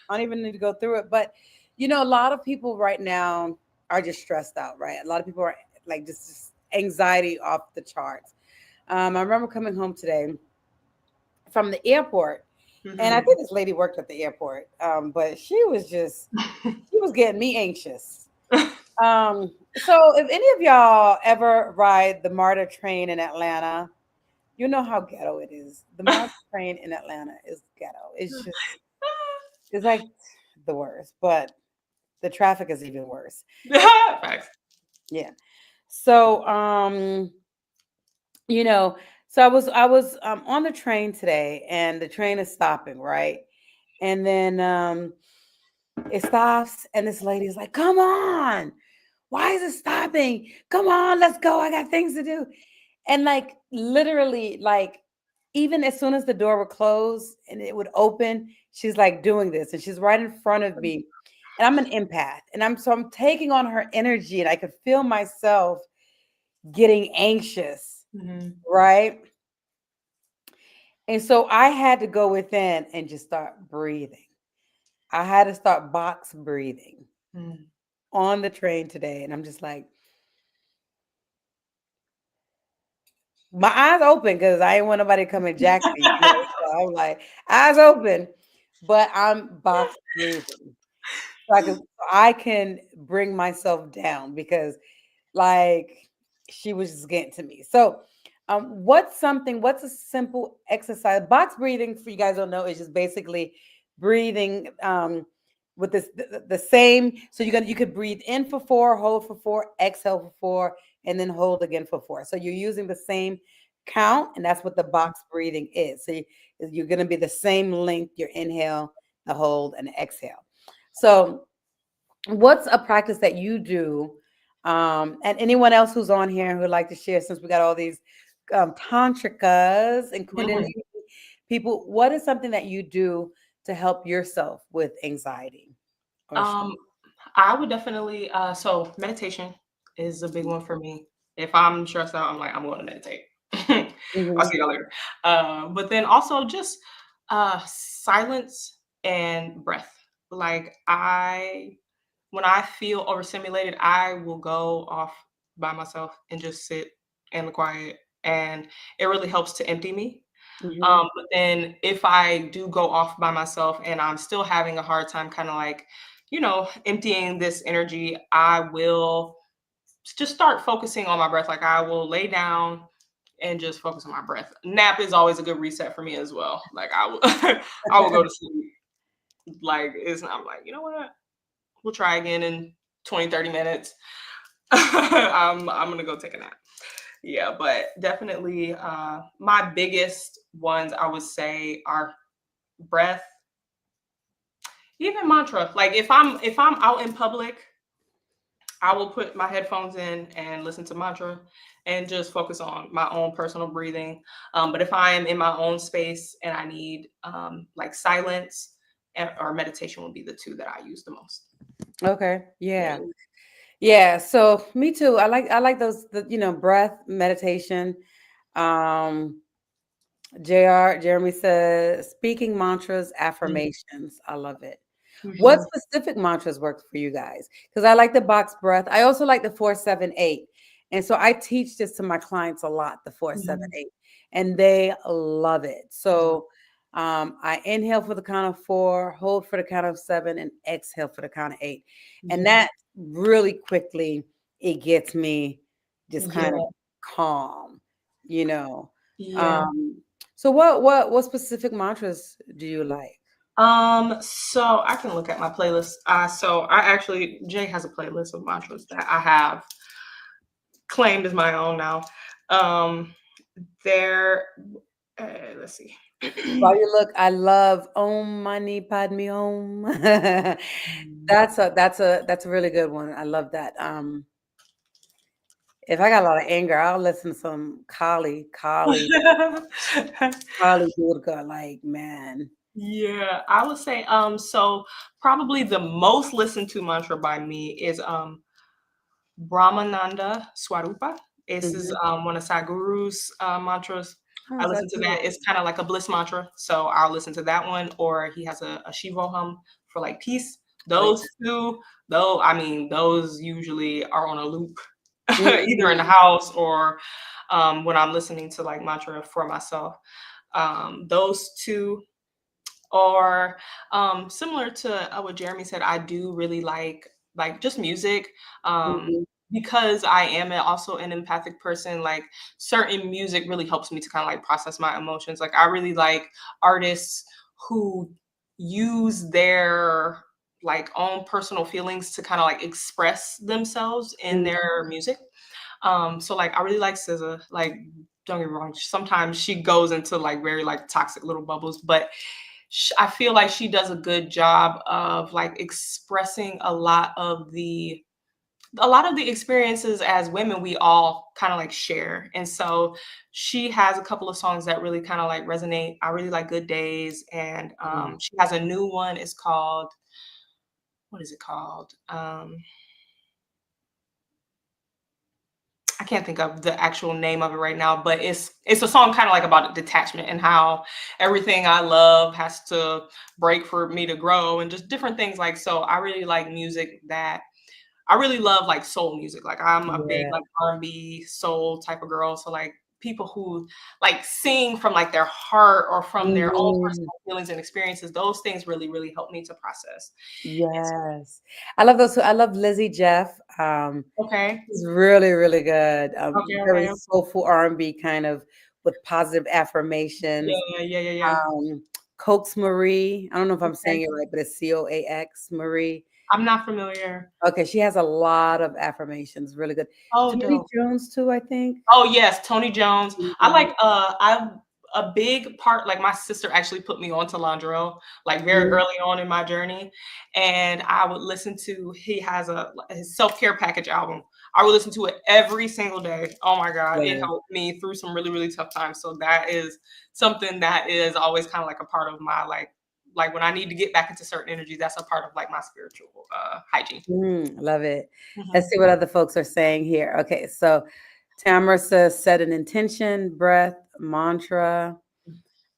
I don't even need to go through it. But a lot of people right now are just stressed out, right? A lot of people are like just anxiety off the charts. I remember coming home today from the airport, and I think this lady worked at the airport, but she was getting me anxious. So if any of y'all ever ride the MARTA train in Atlanta, you know how ghetto it is. The MARTA train in Atlanta is ghetto. It's like the worst, but the traffic is even worse. Facts. Yeah. So so I was on the train today, and the train is stopping, right? And then it stops, and this lady is like, "Come on. Why is it stopping? Come on, let's go. I got things to do." And like literally, like even as soon as the door would close and it would open, she's like doing this, and she's right in front of me. And I'm an empath, and I'm taking on her energy, and I could feel myself getting anxious, right? And so I had to go within and just start breathing. I had to start box breathing on the train today, and I'm just like, my eyes open because I ain't want nobody to come and jack me. So I'm like, eyes open, but I'm box breathing. So I can bring myself down because like she was just getting to me. So what's a simple exercise? Box breathing, for you guys don't know, is just basically breathing with the same. So you could breathe in for 4, hold for 4, exhale for 4, and then hold again for 4. So you're using the same count, and that's what the box breathing is. So you're going to be the same length, your inhale, the hold, and the exhale. So what's a practice that you do, and anyone else who's on here who would like to share, since we got all these tantrikas and kundalini Mhm. people, what is something that you do to help yourself with anxiety or stress? Um, I would definitely so meditation is a big one for me. If I'm stressed out, I'm like, I'm going to meditate. I'll Mhm. see y'all later. But then also just silence and breath. Like when I feel overstimulated, I will go off by myself and just sit in the quiet, and it really helps to empty me. Mhm. But then if I do go off by myself and I'm still having a hard time kind of like, emptying this energy, I will just start focusing on my breath. Like I will lay down and just focus on my breath. Nap is always a good reset for me as well. Like I will I will go to sleep. Like I'm like, you know what? We'll try again in 20, 30 minutes. I'm gonna go take a nap. Yeah, but definitely my biggest ones I would say are breath, even mantra. Like if I'm out in public, I will put my headphones in and listen to mantra and just focus on my own personal breathing. But if I'm in my own space and I need like silence or meditation would be the two that I use the most. Okay. Yeah. Yeah. Yeah. So me too. I like those breath meditation. Um Jeremy says speaking mantras, affirmations. I love it. What Mhm. specific mantras work for you guys? Because I like the box breath. I also like the 4-7-8. And so I teach this to my clients a lot, the four, seven, Mhm. eight, and they love it. Yeah. So I inhale for the count of 4, hold for the count of 7, and exhale for the count of 8. And Mhm. that really quickly, it gets me just kind of Yeah. calm, you know. Yeah. Um, so what specific mantras do you like? So I can look at my playlist. So I actually Jay has a playlist of mantras that I have claimed as my own now. Um, there, let's see. While you look, I love Om Mani Padme Om. That's a really good one. I love that. If I got a lot of anger, I'll listen to some Kali Durga. Like, man. Yeah, I would say so probably the most listened to mantra by me is Brahmananda Swarupa. This is Mhm. one of Sadhguru's mantras. Oh, I is listen that to that. cool? It's kind of like a bliss mantra. So I'll listen to that one, or he has a Shivo hum for like peace. Oh, yeah. Those two, though, I mean, those usually are on a loop, either in the Mhm. house or when I'm listening to like mantra for myself. Those two are similar to what Jeremy said. I do really like just music. Mhm. Because I am also an empathic person, like certain music really helps me to kind of like process my emotions. Like I really like artists who use their like own personal feelings to kind of like express themselves in Mhm. their music. So like I really like SZA. Like don't get me wrong, sometimes she goes into like very like toxic little bubbles, but I feel like she does a good job of like expressing a lot of the experiences as women we all kind of like share. And so she has a couple of songs that really kind of like resonate. I really like Good Days, and Mhm. she has a new one. It's called, what is it called? I can't think of the actual name of it right now, but it's a song kind of like about detachment and how everything I love has to break for me to grow and just different things. Like, so I really like music that I really love, like soul music. Like I'm a big Yeah. like R&B soul type of girl. So like people who like sing from like their heart or from their own personal feelings and experiences. Those things really, really help me to process. Yes. I love those. I love Lizzie Jeff. Okay. She's really, really good. Okay. Very Okay. soulful R&B kind of with positive affirmations. Yeah. Coax Marie. I don't know if I'm Okay. saying it right, but it's Coax Marie. I'm not familiar. Okay, she has a lot of affirmations. Really good. Oh, Tony dope. Jones too, I think. Oh yes, Tony Jones. I Mhm. like I'm a big part, like my sister actually put me on to Landrell like very Mhm. early on in my journey. And I would listen to he has his self-care package album. I would listen to it every single day. Oh my God. It Yeah. helped me through some really, really tough times. So that is something that is always kind of like a part of my like when I need to get back into certain energies, that's a part of like my spiritual hygiene. Love it. Let's Mhm. see what other folks are saying here. Okay, so Tamara says set an intention, breath, mantra,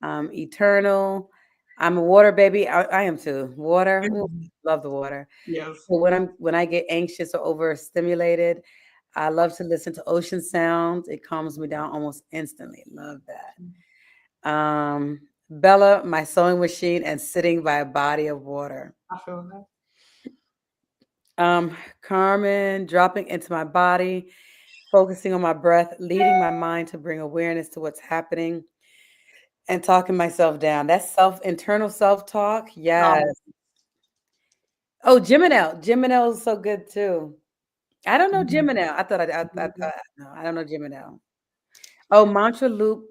eternal. I'm a water baby. I am too. Water. Ooh, Mhm. love the water. Yes. So when I get anxious or overstimulated, I love to listen to ocean sounds. It calms me down almost instantly. Love that. Bella, my sewing machine, and sitting by a body of water. I feel that. Carmen, dropping into my body, focusing on my breath, leading my mind to bring awareness to what's happening, and talking myself down. That's internal self-talk. Yes. Oh, Jiminelle. Jiminelle is so good too. I don't know Jiminelle. No, I don't know Jiminelle. Oh, Mantra Loop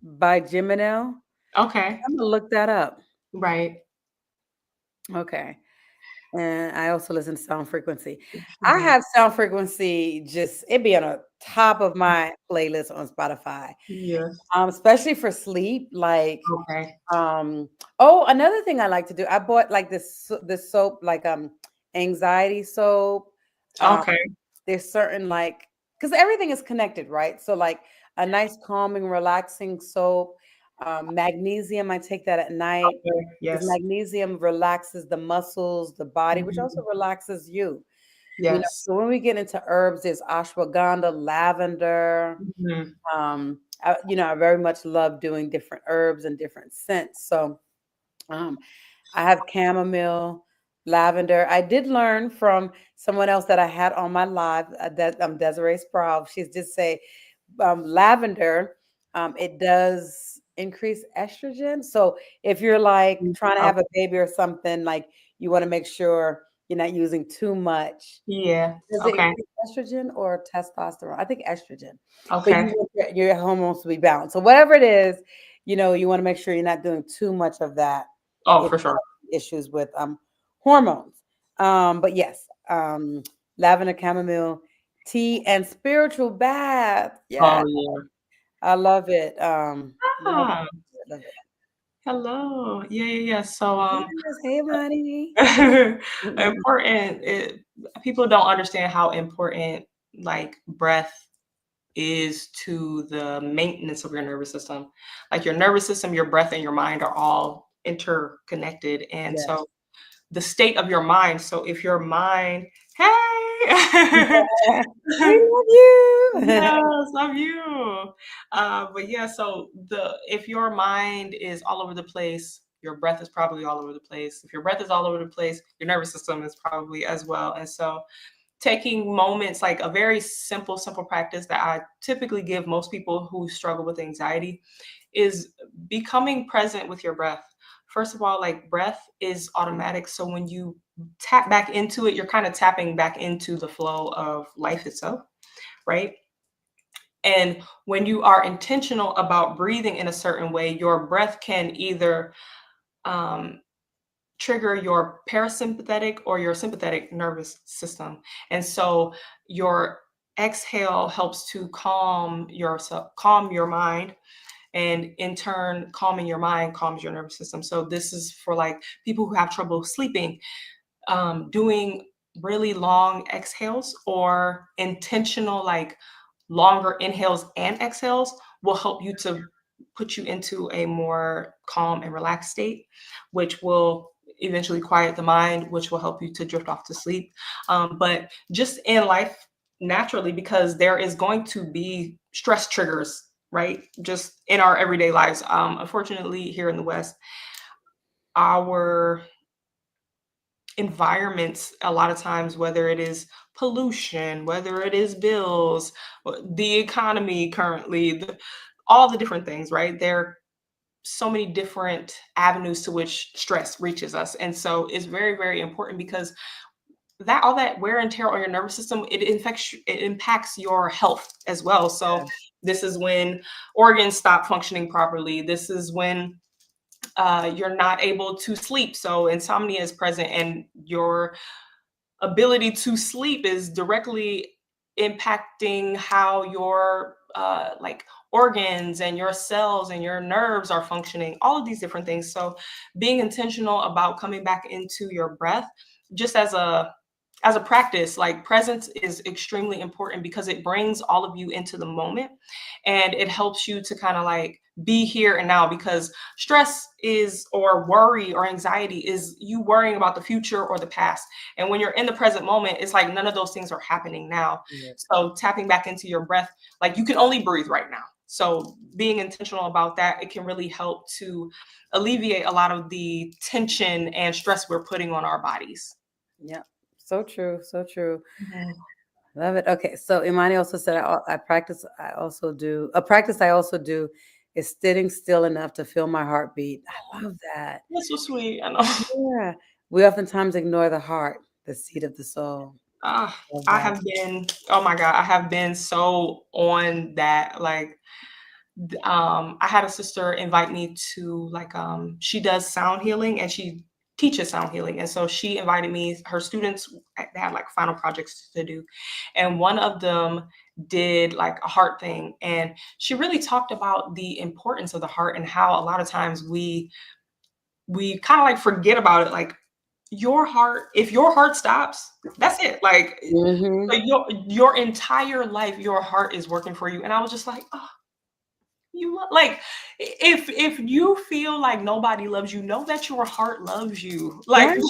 by Jiminelle. Okay. I'm gonna look that up. Right. Okay. And I also listen to Sound Frequency. I Mhm. have Sound Frequency it be on the top of my playlist on Spotify. Yes. Especially for sleep. Like, Okay. oh, another thing I like to do, I bought like this soap, like anxiety soap. Um, Okay. there's certain like because everything is connected, right? So like a nice calming, relaxing soap. Magnesium, I take that at night Okay. because Yes. magnesium relaxes the muscles, the body, which also Mhm. relaxes you. Yes. So when we get into herbs, there's ashwagandha, lavender. Mhm. I very much love doing different herbs and different scents. So um, I have chamomile, lavender. I did learn from someone else that I had on my live, Desiree Sproul. She's just say lavender, it does increase estrogen. So if you're like trying to Oh, have a baby or something, like you want to make sure you're not using too much. yeah. Does it Okay. increase estrogen or testosterone? I think estrogen. But you Okay. want your hormones to be balanced. So whatever it is, you want to make sure you're not doing too much of that Oh, if for you sure. have issues with hormones. But yes, lavender, chamomile, tea, and spiritual bath. Oh, Yeah, yeah. I love it. Love Ah, it. Love it. hello. Yeah. So, Yes, hey, buddy. important. People don't understand how important like breath is to the maintenance of your nervous system. Like your nervous system, your breath, and your mind are all interconnected. And Yes. so the state of your mind. So if your mind, hey, We love you. yes, love you. But yeah, so if your mind is all over the place, your breath is probably all over the place. If your breath is all over the place, your nervous system is probably as well. And so taking moments, like a very simple practice that I typically give most people who struggle with anxiety is becoming present with your breath. First of all, like breath is automatic. So when you tap back into it, you're kind of tapping back into the flow of life itself, right? And when you are intentional about breathing in a certain way, your breath can either um, trigger your parasympathetic or your sympathetic nervous system. And so your exhale helps to calm your mind, and in turn calming your mind calms your nervous system. So this is for like people who have trouble sleeping. Doing really long exhales or intentional like longer inhales and exhales will help you to put you into a more calm and relaxed state, which will eventually quiet the mind, which will help you to drift off to sleep. But just in life, naturally, because there is going to be stress triggers right? Just in our everyday lives. Unfortunately, here in the West, our environments, a lot of times, whether it is pollution, whether it is bills, the economy currently, all the different things, right? There are so many different avenues to which stress reaches us. And so it's very, very important because that all that wear and tear on your nervous system, it impacts your health as well. So this is when organs stop functioning properly. This is when you're not able to sleep. So insomnia is present, and your ability to sleep is directly impacting how your like organs and your cells and your nerves are functioning, all of these different things. So being intentional about coming back into your breath, just as a practice, like presence is extremely important because it brings all of you into the moment, and it helps you to kind of like be here and now, because stress is, or worry or anxiety is you worrying about the future or the past. And when you're in the present moment, it's like none of those things are happening now. So tapping back into your breath, like you can only breathe right now. So being intentional about that, it can really help to alleviate a lot of the tension and stress we're putting on our bodies. Yeah. So true. So true. Love it. Okay. So Imani also said, I practice. I also do a practice. I also do is sitting still enough to feel my heartbeat. I love that. That's so sweet. I know. Yeah. We oftentimes ignore the heart, the seat of the soul. I That. have been, oh my God, I have been so on that. Like, I had a sister invite me to like, she does sound healing and she teaches sound healing. And so she invited me, her students, they had like final projects to do. And one of them did like a heart thing. And she really talked about the importance of the heart and how a lot of times we kind of like forget about it. Like, your heart, if your heart stops, that's it. Like, like your entire life, your heart is working for you. And I was just like, oh, like, if you feel like nobody loves you, know that your heart loves you. Like,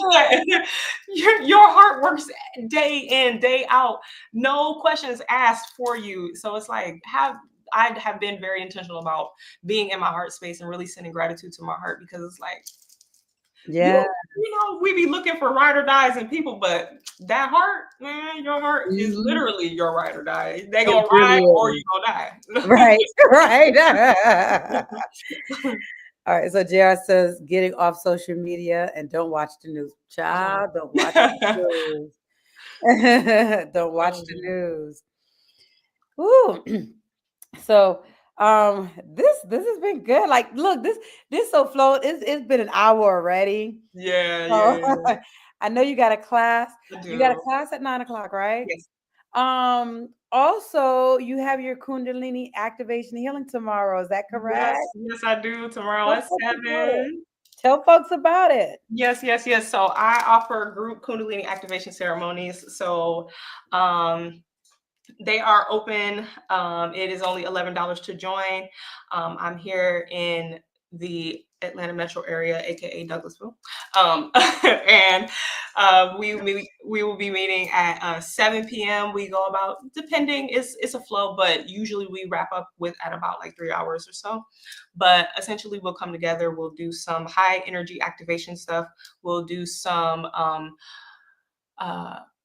your heart works day in, day out, no questions asked for you. So it's like, I have been very intentional about being in my heart space and really sending gratitude to my heart, because it's like, Yeah. you know, we be looking for ride or dies in people, but that heart, man, your heart is literally your ride or die. They gonna ride or you gonna die. Right, right. All right. So JR says, getting off social media and don't watch the news. Child, don't watch the news. Don't watch the news. Ooh. So this has been good. Like, look, this so flowed. It's been an hour already. Yeah, So, yeah. I know you got a class. You got a do. class at 9:00, right? Yes. Also, you have your Kundalini activation healing tomorrow. Is that correct? Yes, I do. Tomorrow Tell at folks about it. 7. Tell folks about it. Yes. So I offer group Kundalini activation ceremonies. So they are open. It is only $11 to join. I'm here in the Atlanta metro area, aka Douglasville, and we will be meeting at 7 p.m. We go about, depending, it's a flow, but usually we wrap up with at about like 3 hours or so. But essentially, we'll come together. We'll do some high energy activation stuff. We'll do some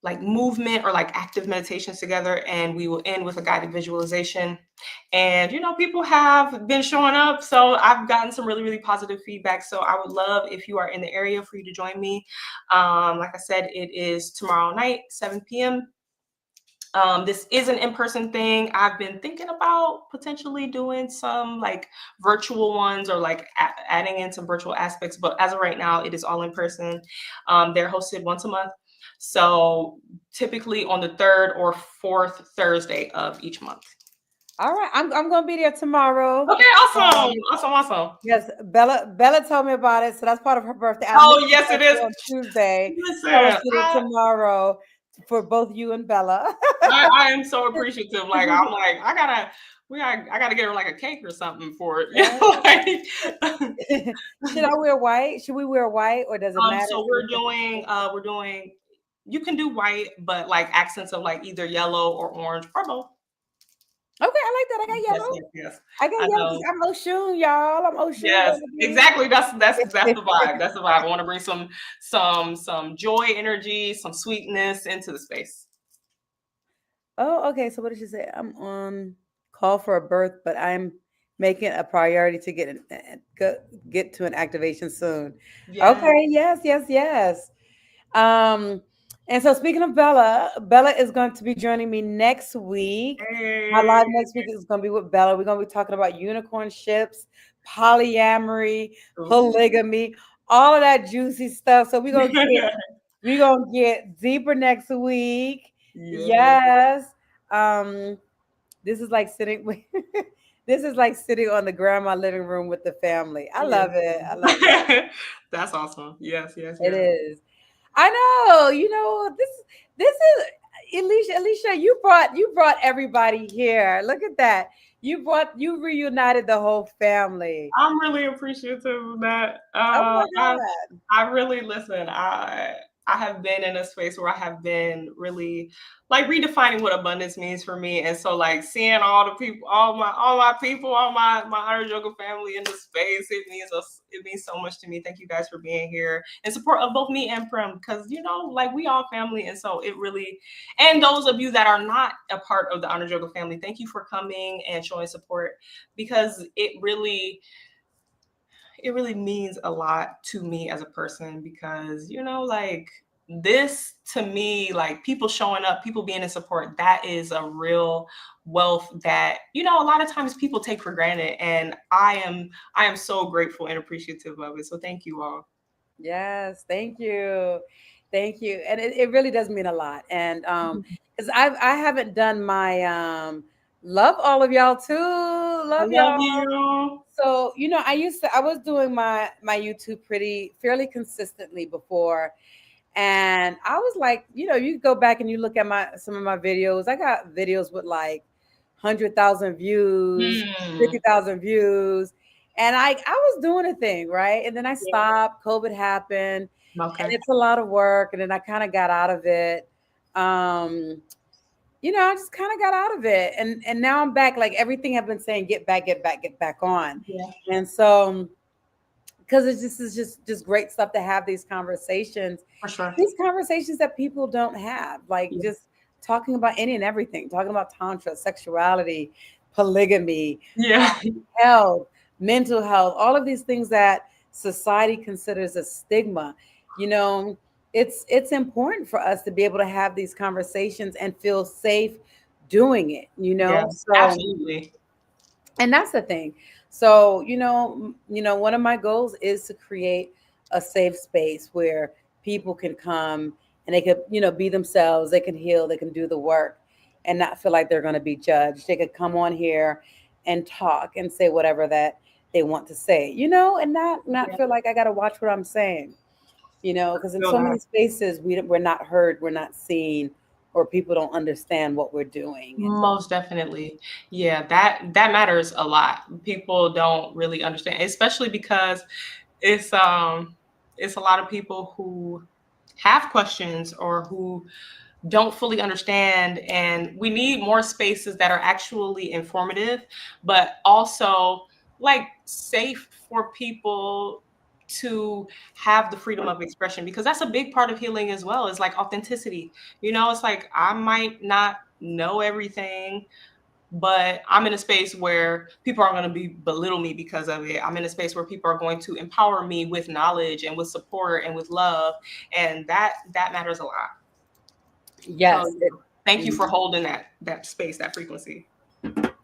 like movement or like active meditations together, and we will end with a guided visualization. And you know, people have been showing up, so I've gotten some really, really positive feedback. So I would love, if you are in the area, for you to join me. Like I said, it is tomorrow night, 7 p.m. This is an in-person thing. I've been thinking about potentially doing some like virtual ones, or like adding in some virtual aspects, but as of right now, it is all in person. They're hosted once a month. So typically on the 3rd or 4th Thursday of each month. All right. I'm gonna be there tomorrow. Okay, awesome. Yes, Bella told me about it, so that's part of her birthday. Oh, yes, it is. On Tuesday. Listen, Tomorrow for both you and Bella. I am so appreciative. Like, I'm like, I gotta get her like a cake or something for it. You know, like, should I wear white? Should we wear white, or does it matter? So we're doing. You can do white, but like accents of like either yellow or orange or both. Okay, I like that. I got Yes, yellow. yes, yes. I got I yellow because know. I'm Oshun, y'all. I'm Oshun, Yes, baby. exactly. That's the vibe. That's the vibe. I want to bring some joy, energy, some sweetness into the space. Oh, okay. So what did you say? I'm on call for a birth, but I'm making a priority to get to an activation soon. Yeah. Okay. Yes. Yes. Yes. Um, and so speaking of Bella, Bella is going to be joining me next week. My Hey. live next week is going to be with Bella. We're going to be talking about unicorn ships, polyamory, Ooh. polygamy, all of that juicy stuff. So we're gonna get deeper next week. Yeah. Yes. Um, this is like sitting this is like sitting on the grandma living room with the family. I Yeah. love it. I love it. That's awesome. Yes, yes, It yes. is. I know. This is Alicia. You brought everybody here. Look at that. You reunited the whole family. I'm really appreciative of that. Oh my God. I really listen. I have been in a space where I have been really like redefining what abundance means for me, and so like seeing all the people, all my people, all my honor yoga family in the space, it means so much to me. Thank you guys for being here in support of both me and Prim, because like we all family, and so it really, and those of you that are not a part of the honor yoga family, thank you for coming and showing support, because it really means a lot to me as a person, because like this to me, like people showing up, people being in support, that is a real wealth that a lot of times people take for granted, and I am so grateful and appreciative of it, so thank you all. Yes, thank you. Thank you. And it really does mean a lot. And because I haven't done my love all of y'all too. I Love love y'all. you. So, I was doing my YouTube pretty fairly consistently before. And I was like, you go back and you look at some of my videos. I got videos with like 100,000 views, Hmm. 50,000 views. And I was doing a thing, right? And then I Yeah. stopped, COVID happened, and Okay. it's a lot of work. And then I kind of got out of it. Um, I just kind of got out of it. And now I'm back. Like everything I've been saying, get back, get back, get back on. Yeah, And so because it's just great stuff to have for sure. these conversations that people don't have, like Yeah. just talking about any and everything, talking about tantra, sexuality, polygamy, Yeah. health, mental health, all of these things that society considers a stigma. You know, it's important for us to be able to have these conversations and feel safe doing it. Yeah, So absolutely. and that's the thing. So one of my goals is to create a safe space where people can come and they could be themselves, they can heal, they can do the work and not feel like they're going to be judged. They could come on here and talk and say whatever that they want to say, and not Yeah, feel like I got to watch what I'm saying, because in feel so that. many spaces we're not heard, we're not seen, or people don't understand what we're doing. And Most definitely. Yeah, that matters a lot. People don't really understand, especially because it's um it's a lot of people who have questions or who don't fully understand, and we need more spaces that are actually informative, but also like safe for people to have the freedom of expression, because that's a big part of healing as well, is like authenticity. It's like I might not know everything, but I'm in a space where people aren't going to be belittle me because of it. I'm in a space where people are going to empower me with knowledge and with support and with love, and that matters a lot. So yes, thank you for holding that space, that frequency.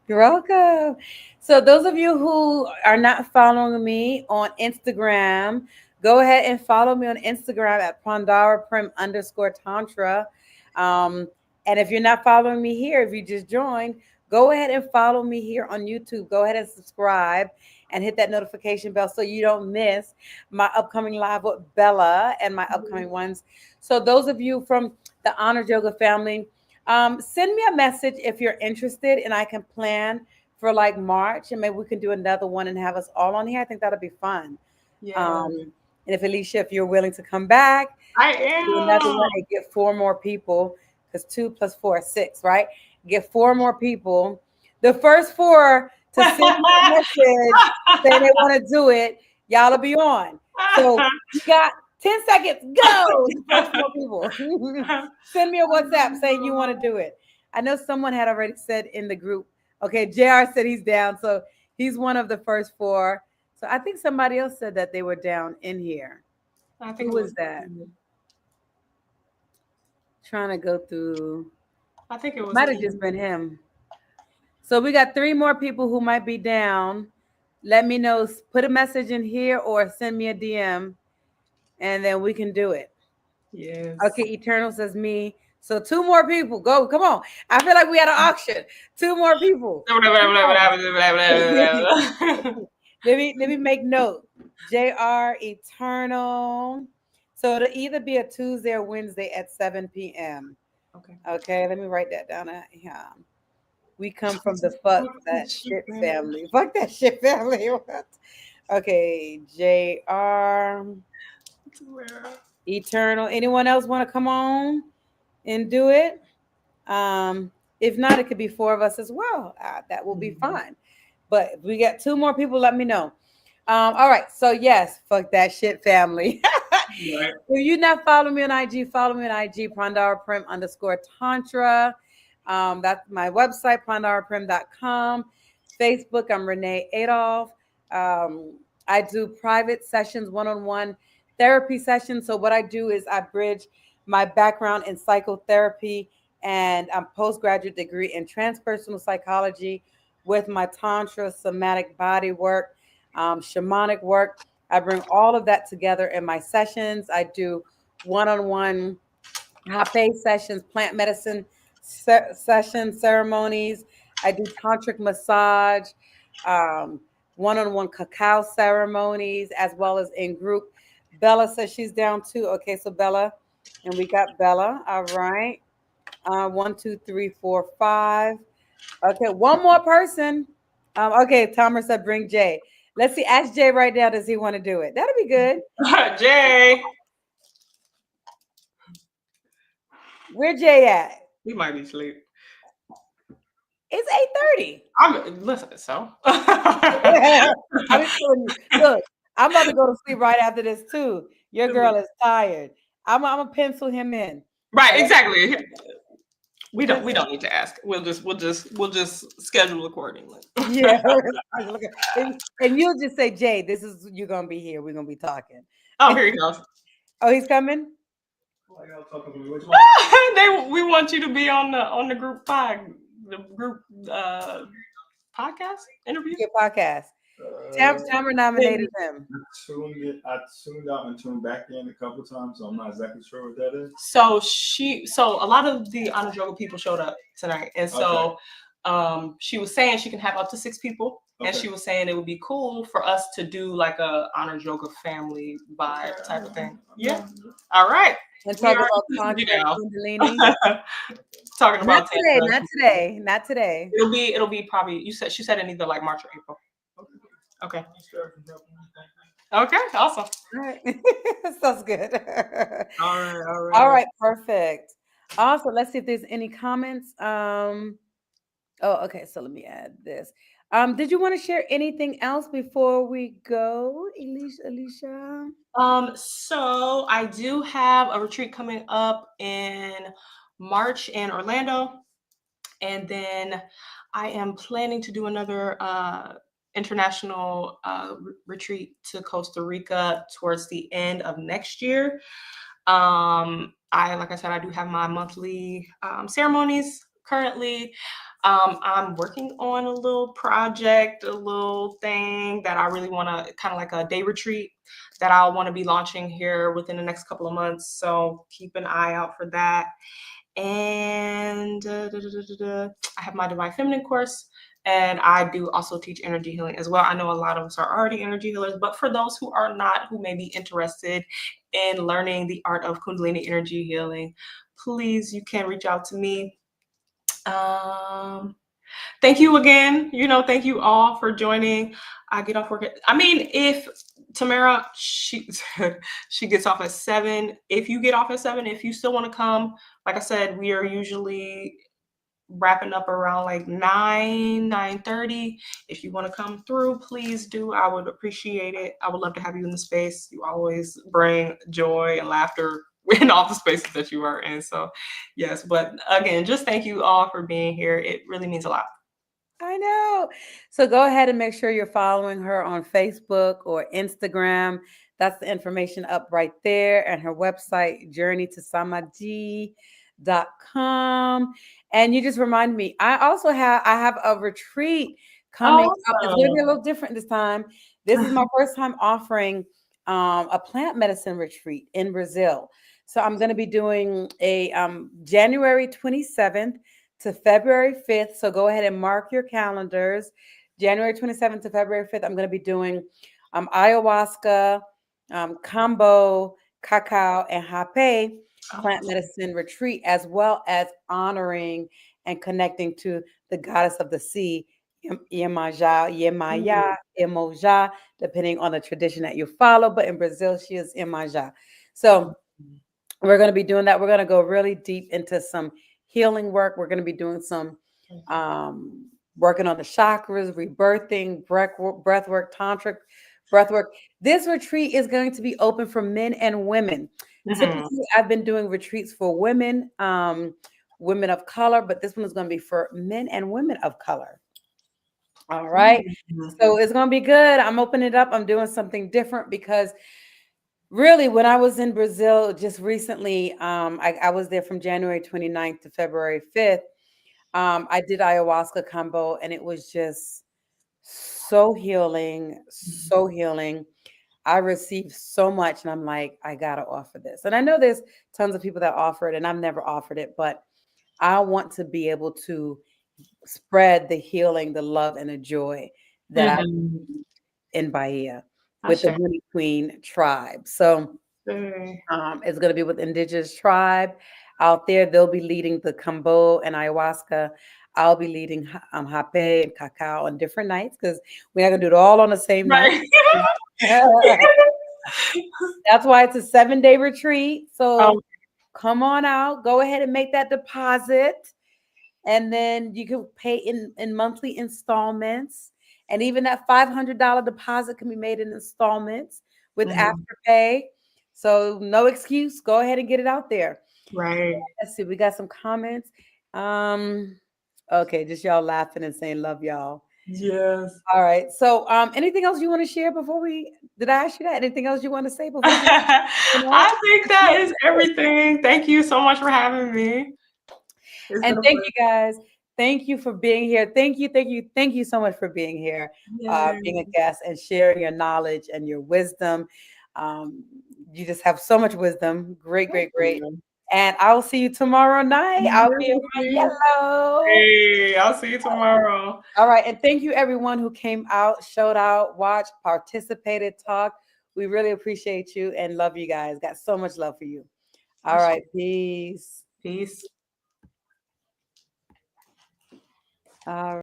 you're welcome. So, those of you who are not following me on Instagram, go ahead and follow me on Instagram at Prandaraprim_Tantra. Um, and if you're not following me here, if you just joined, go ahead and follow me here on YouTube. Go ahead and subscribe and hit that notification bell so you don't miss my upcoming live with Bella and my upcoming ones. So, those of you from the Honored Yoga family, send me a message if you're interested, and I can plan for like March, and maybe we can do another one and have us all on here. I think that'll be fun. Yeah, And if Alicia, if you're willing to come back, I we can do another one am. and get 4 more people, because 2 + 4 is 6, right? Get 4 more people The first 4 to send me a message saying they want to do it, y'all will be on. So you got 10 seconds. Go. The first 4 people. Send me a WhatsApp saying you want to do it. I know someone had already said in the group. Okay, JR said he's down. So he's one of the first 4. So I think somebody else said that they were down in here. I think Who was that? Trying to go through. I think it was. Might have just been him. So we got 3 more people who might be down. Let me know. Put a message in here or send me a DM, and then we can do it. Yes. Okay, Eternal says me. So 2 more people. Go. Come on. I feel like we had an auction. 2 more people. Let me make note. JR Eternal. So it'll either be a Tuesday or Wednesday at 7 p.m. Okay, let me write that down. Yeah. We come from the fuck that shit family. Fuck that shit family. What? Okay, JR Eternal. Anyone else want to come on and do it? If not, it could be 4 of us as well. That will be fine. But if we get 2 more people, let me know. All right. So yes, fuck that shit family. Right. If you're not following me on IG, follow me on IG, _Tantra. That's my website, pandaraprim.com. Facebook, I'm Renee Adolph. I do private sessions, one-on-one therapy sessions. So what I do is I bridge my background in psychotherapy and postgraduate degree in transpersonal psychology with my Tantra, somatic body work, shamanic work. I bring all of that together in my sessions. I do one-on-one hape sessions, plant medicine sessions, ceremonies. I do tantric massage, one-on-one cacao ceremonies, as well as in group. Bella says she's down too. Okay, so Bella, and we got Bella. All right. 1, 2, 3, 4, 5. Okay, 1 more person. Okay, Thomas said bring Jay. Let's see. Ask Jay right now. Does he want to do it? That'll be good. Jay. Where Jay at? He might be asleep. It's 8:30. Listen, so. Look, I'm about to go to sleep right after this too. Your girl is tired. I'm gonna pencil him in. Right, exactly. We don't need to ask. We'll just schedule accordingly. Yeah. And you'll just say, Jay, you're gonna be here. We're gonna be talking. Oh, here he goes. Oh, he's coming? We want you to be on the group podcast interview. Your podcast. Tamara nominated him. I tuned out and tuned back in a couple times, so I'm not exactly sure what that is. So a lot of the honor yoga people showed up tonight, and so she was saying she can have up to 6 people, and she was saying it would be cool for us to do like a honor yoga family vibe type of thing. Yeah. All right. And talk about Tantra Kundalini. Talking about not today. It'll be probably she said in either like March or April. Okay. Okay, awesome. All right. Sounds good. All right, perfect. Also, let's see if there's any comments. Okay, so let me add this. Did you want to share anything else before we go, Elicia? So I do have a retreat coming up in March in Orlando, and then I am planning to do another international retreat to Costa Rica towards the end of next year. Like I said, I do have my monthly ceremonies currently. I'm working on a little project, a little thing that I really want to kind of like a day retreat that I'll want to be launching here within the next couple of months. So keep an eye out for that. And I have my Divine Feminine course, and I do also teach energy healing as well. I know a lot of us are already energy healers, but for those who are not, who may be interested in learning the art of Kundalini energy healing, please, you can reach out to me. Thank you again. Thank you all for joining. I get off work if Tamara, she gets off at 7. If you get off at 7, if you still want to come, like I said, we are usually wrapping up around like 9:30. If you want to come through, please do. I would appreciate it. I would love to have you in the space. You always bring joy and laughter in all the spaces that you are in. So yes, but again, just thank you all for being here. It really means a lot. I know. So go ahead and make sure you're following her on Facebook or Instagram. That's the information up right there. And her website, journeytosamadhi.com. And you just remind me, I have a retreat coming up. It's going to be a little different this time. This is my first time offering a plant medicine retreat in Brazil. So I'm going to be doing a January 27th to February 5th. So go ahead and mark your calendars. January 27th to February 5th, I'm going to be doing ayahuasca, combo, cacao, and hape plant medicine retreat, as well as honoring and connecting to the goddess of the sea, Yemaya, Emoja, depending on the tradition that you follow. But in Brazil, she is Iemanjá. So we're going to be doing that. We're going to go really deep into some healing work. We're going to be doing some working on the chakras, rebirthing, breath work, tantric breath work. This retreat is going to be open for men and women. Typically, I've been doing retreats for women, women of color, but this one is going to be for men and women of color. All right. So it's going to be good. I'm opening it up. I'm doing something different because really, when I was in Brazil just recently, I was there from January 29th to February 5th. I did ayahuasca combo, and it was just so healing, so healing. I received so much, and I'm like, I gotta offer this. And I know there's tons of people that offer it, and I've never offered it, but I want to be able to spread the healing, the love, and the joy that I in Bahia with the Honey Queen tribe. So it's going to be with indigenous tribe out there. They'll be leading the combo and ayahuasca. I'll be leading hape and cacao on different nights because we're not going to do it all on the same night. That's why it's a 7-day retreat. So come on out. Go ahead and make that deposit. And then you can pay in monthly installments. And even that $500 deposit can be made in installments with Afterpay. So no excuse. Go ahead and get it out there. Right. Let's see. We got some comments. Okay, just y'all laughing and saying love y'all. Yes. All right. So anything else you want to share before did I ask you that? Anything else you want to say before I think that is everything. Thank you so much for having me. And thank you guys. Thank you for being here. Thank you so much for being here, being a guest and sharing your knowledge and your wisdom. You just have so much wisdom. Great. And I'll see you tomorrow night. I'll be in my yellow. Hey, I'll see you tomorrow. All right. And thank you everyone who came out, showed out, watched, participated, talked. We really appreciate you and love you guys. Got so much love for you. All right. Peace. Peace. All right.